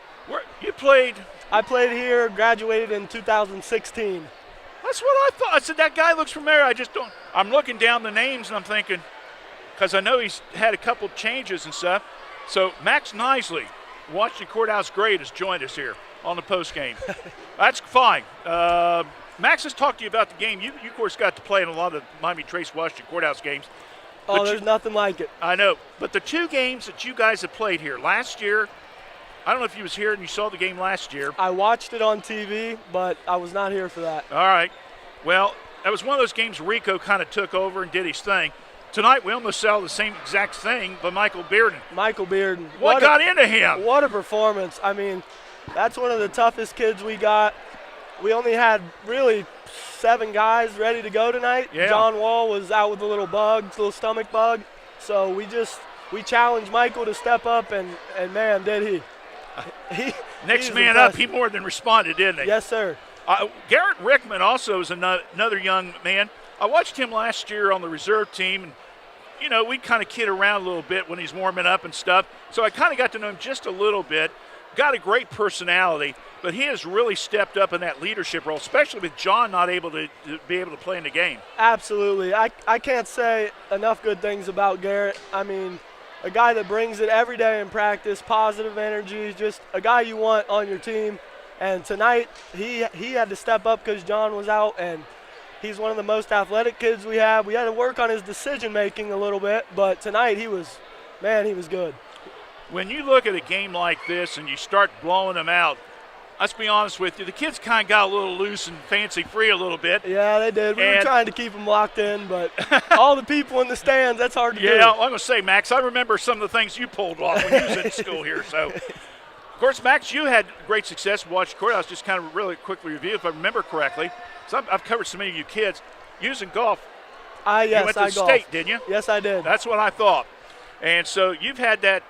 You played? I played here, graduated in 2016. That's what I thought. I said, that guy looks familiar. I just don't. I'm looking down the names, and I'm thinking, because I know he's had a couple changes and stuff. So Max Nisley, Washington Courthouse grade, has joined us here on the post game. That's fine. Max has talked to you about the game. You of course, got to play in a lot of Miami Trace Washington Courthouse games. Oh, there's nothing like it. I know. But the 2 games that you guys have played here last year, I don't know if you was here and you saw the game last year. I watched it on TV, but I was not here for that. All right. Well, that was one of those games Rico kind of took over and did his thing. Tonight we almost saw the same exact thing by Michael Bearden. Michael Bearden. What got into him? What a performance. I mean, that's one of the toughest kids we got. We only had really 7 guys ready to go tonight. Yeah. John Wall was out with a little stomach bug. So we challenged Michael to step up, and man, did he. Next man up, he more than responded, didn't he? Yes, sir. Garrett Rickman also is another young man. I watched him last year on the reserve team, and you know, we kind of kid around a little bit when he's warming up and stuff. So I kind of got to know him just a little bit. Got a great personality, but he has really stepped up in that leadership role, especially with John not able to be able to play in the game. Absolutely. I can't say enough good things about Garrett. I mean, a guy that brings it every day in practice, positive energy, just a guy you want on your team. And tonight he had to step up because John was out, and he's one of the most athletic kids we have. We had to work on his decision-making a little bit, but tonight he was good. When you look at a game like this and you start blowing them out, let's be honest with you, the kids kind of got a little loose and fancy-free a little bit. Yeah, they did. We were trying to keep them locked in, but all the people in the stands, that's hard to do. Yeah, I'm going to say, Max, I remember some of the things you pulled off when you was in school here. So, of course, Max, you had great success watching courthouse. Just kind of really quickly review, if I remember correctly. So I've covered so many of you kids using golf. Yes, you went to state, didn't you? Yes, I did. That's what I thought. And so you've had that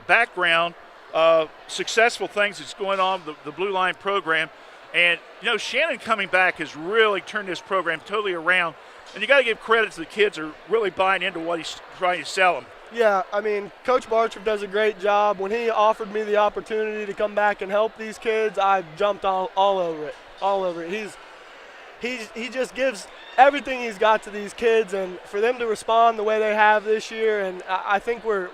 background of successful things that's going on the Blue Line program. And, you know, Shannon coming back has really turned this program totally around. And you got to give credit to the kids who are really buying into what he's trying to sell them. Yeah, I mean, Coach Bartrup does a great job. When he offered me the opportunity to come back and help these kids, I jumped all over it. He just gives everything he's got to these kids, and for them to respond the way they have this year, and I think we're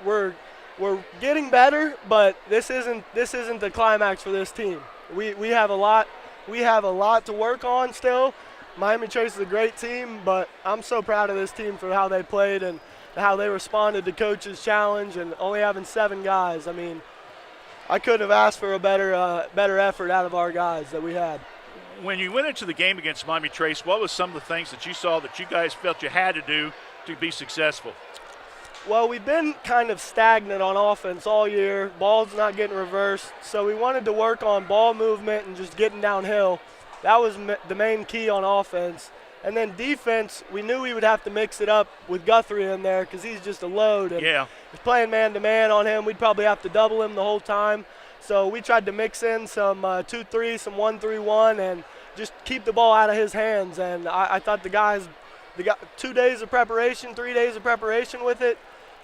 getting better, but this isn't the climax for this team. We have a lot to work on still. Miami Trace is a great team, but I'm so proud of this team for how they played and how they responded to Coach's challenge, and only having 7 guys. I mean, I couldn't have asked for a better effort out of our guys that we had. When you went into the game against Miami Trace, what was some of the things that you saw that you guys felt you had to do to be successful? Well, we've been kind of stagnant on offense all year. Ball's not getting reversed, so we wanted to work on ball movement and just getting downhill. That was the main key on offense. And then defense, we knew we would have to mix it up with Guthrie in there because he's just a load. And yeah. If playing man-to-man on him, we'd probably have to double him the whole time. So we tried to mix in some 2-3, some 1-3-1, and just keep the ball out of his hands. And I thought the guys, they got 2 days of preparation, 3 days of preparation with it,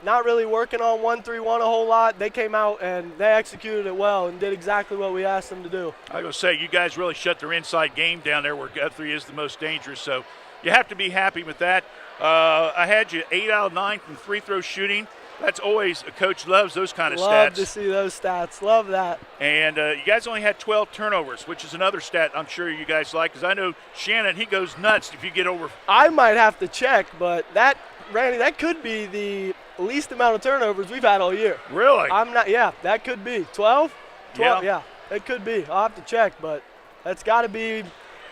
not really working on 1-3-1 a whole lot. They came out and they executed it well and did exactly what we asked them to do. I was going to say, you guys really shut their inside game down there where Guthrie is the most dangerous. So you have to be happy with that. I had you 8 out of 9 from free throw shooting. That's always, a coach loves those kind of stats. Love to see those stats. Love that. And you guys only had 12 turnovers, which is another stat I'm sure you guys like, because I know Shannon, he goes nuts if you get over. I might have to check, but that, Randy, that could be the least amount of turnovers we've had all year. Really? I'm not. Yeah, that could be 12. Yeah, it could be. I'll have to check, but that's got to be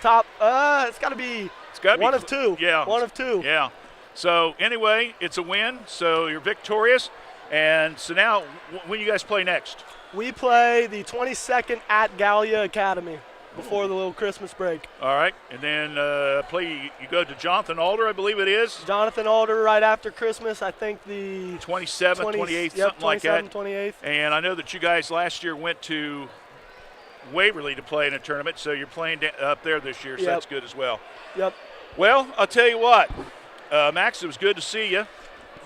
top. It's got to be one of 2. Yeah, one of 2. Yeah. So anyway, it's a win. So you're victorious. And so now, when you guys play next? We play the 22nd at Gallia Academy before the little Christmas break. All right, and then you go to Jonathan Alder, I believe it is. Jonathan Alder right after Christmas. I think the 27th, 28th, something like that. 28th. And I know that you guys last year went to Waverly to play in a tournament, so you're playing up there this year, so that's good as well. Yep. Well, I'll tell you what, Max, it was good to see you.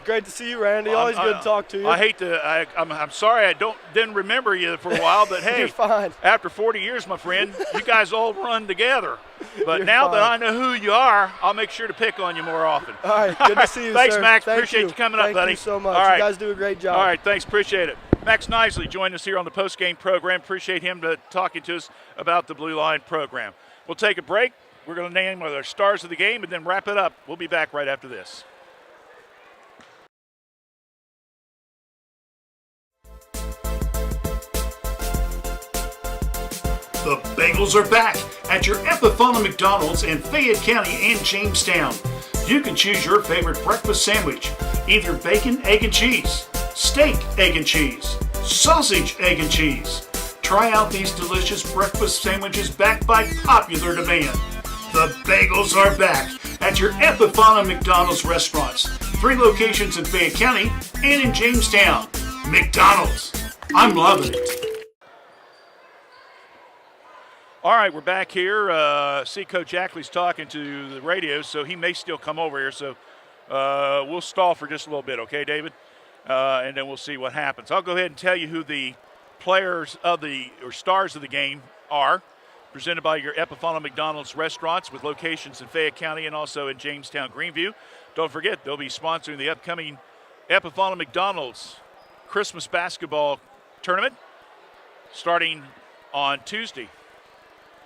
Great to see you, Randy. Always good to talk to you. I'm sorry I didn't remember you for a while, but hey, you're fine. After 40 years, my friend, you guys all run together. But you're now fine. that I know who you are, I'll make sure to pick on you more often. All right, good to see you, Thanks, sir. Max. Thank Appreciate you coming up, buddy. Thank you so much. All right. You guys do a great job. All right, thanks. Appreciate it. Max Nisley joined us here on the post-game program. Appreciate him talking to us about the Blue Line program. We'll take a break. We're going to name our stars of the game and then wrap it up. We'll be back right after this. The Bengals are back at your Epifana McDonald's in Fayette County and Jamestown. You can choose your favorite breakfast sandwich, either bacon, egg, and cheese, steak, egg, and cheese, sausage, egg, and cheese. Try out these delicious breakfast sandwiches backed by popular demand. The bagels are back at your Epifana McDonald's restaurants. 3 locations in Fayette County and in Jamestown. McDonald's. I'm loving it. All right, we're back here. See, Coach Ackley's talking to the radio, so he may still come over here. So we'll stall for just a little bit, okay, David? And then we'll see what happens. I'll go ahead and tell you who the players of stars of the game are. Presented by your Epifana McDonald's restaurants with locations in Fayette County and also in Jamestown, Greenview. Don't forget, they'll be sponsoring the upcoming Epifana McDonald's Christmas basketball tournament starting on Tuesday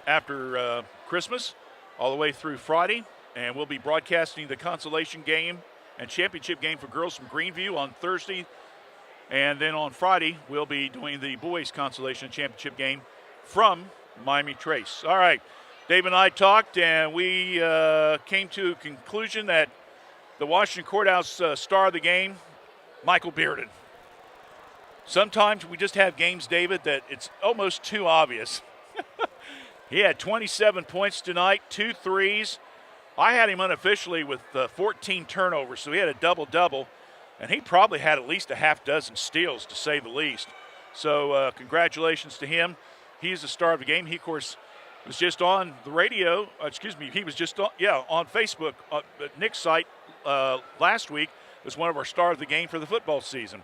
after Christmas all the way through Friday. And we'll be broadcasting the consolation game and championship game for girls from Greenview on Thursday. And then on Friday, we'll be doing the boys consolation championship game from Miami Trace. All right, Dave and I talked, and we came to a conclusion that the Washington Courthouse star of the game, Michael Bearden. Sometimes we just have games, David, that it's almost too obvious. He had 27 points tonight, 2 threes. I had him unofficially with 14 turnovers, so he had a double-double, and he probably had at least a half dozen steals, to say the least. So congratulations to him. He's the star of the game. He, of course, was just on the radio. He was just on Facebook, Nick's site last week. Was one of our star of the game for the football season.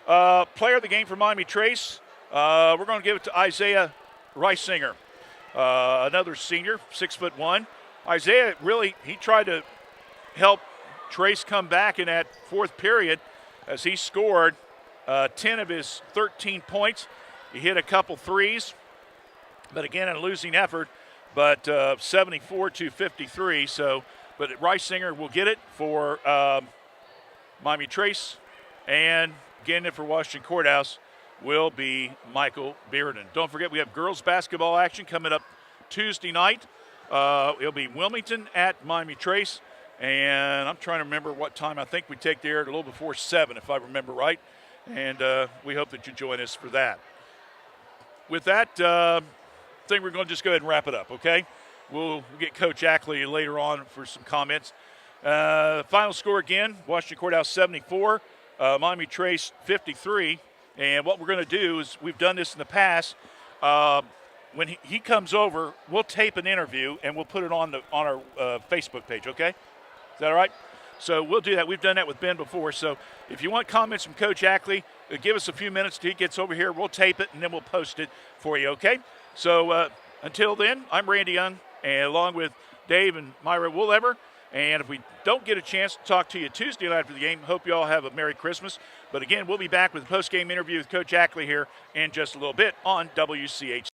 Player of the game for Miami Trace, we're going to give it to Isaiah Reisinger, another senior, 6'1". Isaiah he tried to help Trace come back in that fourth period as he scored 10 of his 13 points. He hit a couple threes. But again, in a losing effort, but 74-53. So, but Reisinger will get it for Miami Trace, and getting it for Washington Courthouse will be Michael Bearden. Don't forget, we have girls basketball action coming up Tuesday night. It'll be Wilmington at Miami Trace, and I'm trying to remember what time. I think we take the air at a little before 7, if I remember right, and we hope that you join us for that. With that, I think we're going to just go ahead and wrap it up, okay? We'll get Coach Ackley later on for some comments. Final score again, Washington Courthouse 74, Miami Trace 53. And what we're going to do is, we've done this in the past. When he comes over, we'll tape an interview and we'll put it on our Facebook page, okay? Is that all right? So we'll do that. We've done that with Ben before. So if you want comments from Coach Ackley, give us a few minutes till he gets over here. We'll tape it and then we'll post it for you, okay? So until then, I'm Randy Young, and along with Dave and Myra Woolever. And if we don't get a chance to talk to you Tuesday night after the game, hope you all have a Merry Christmas. But again, we'll be back with a post-game interview with Coach Ackley here in just a little bit on WCH.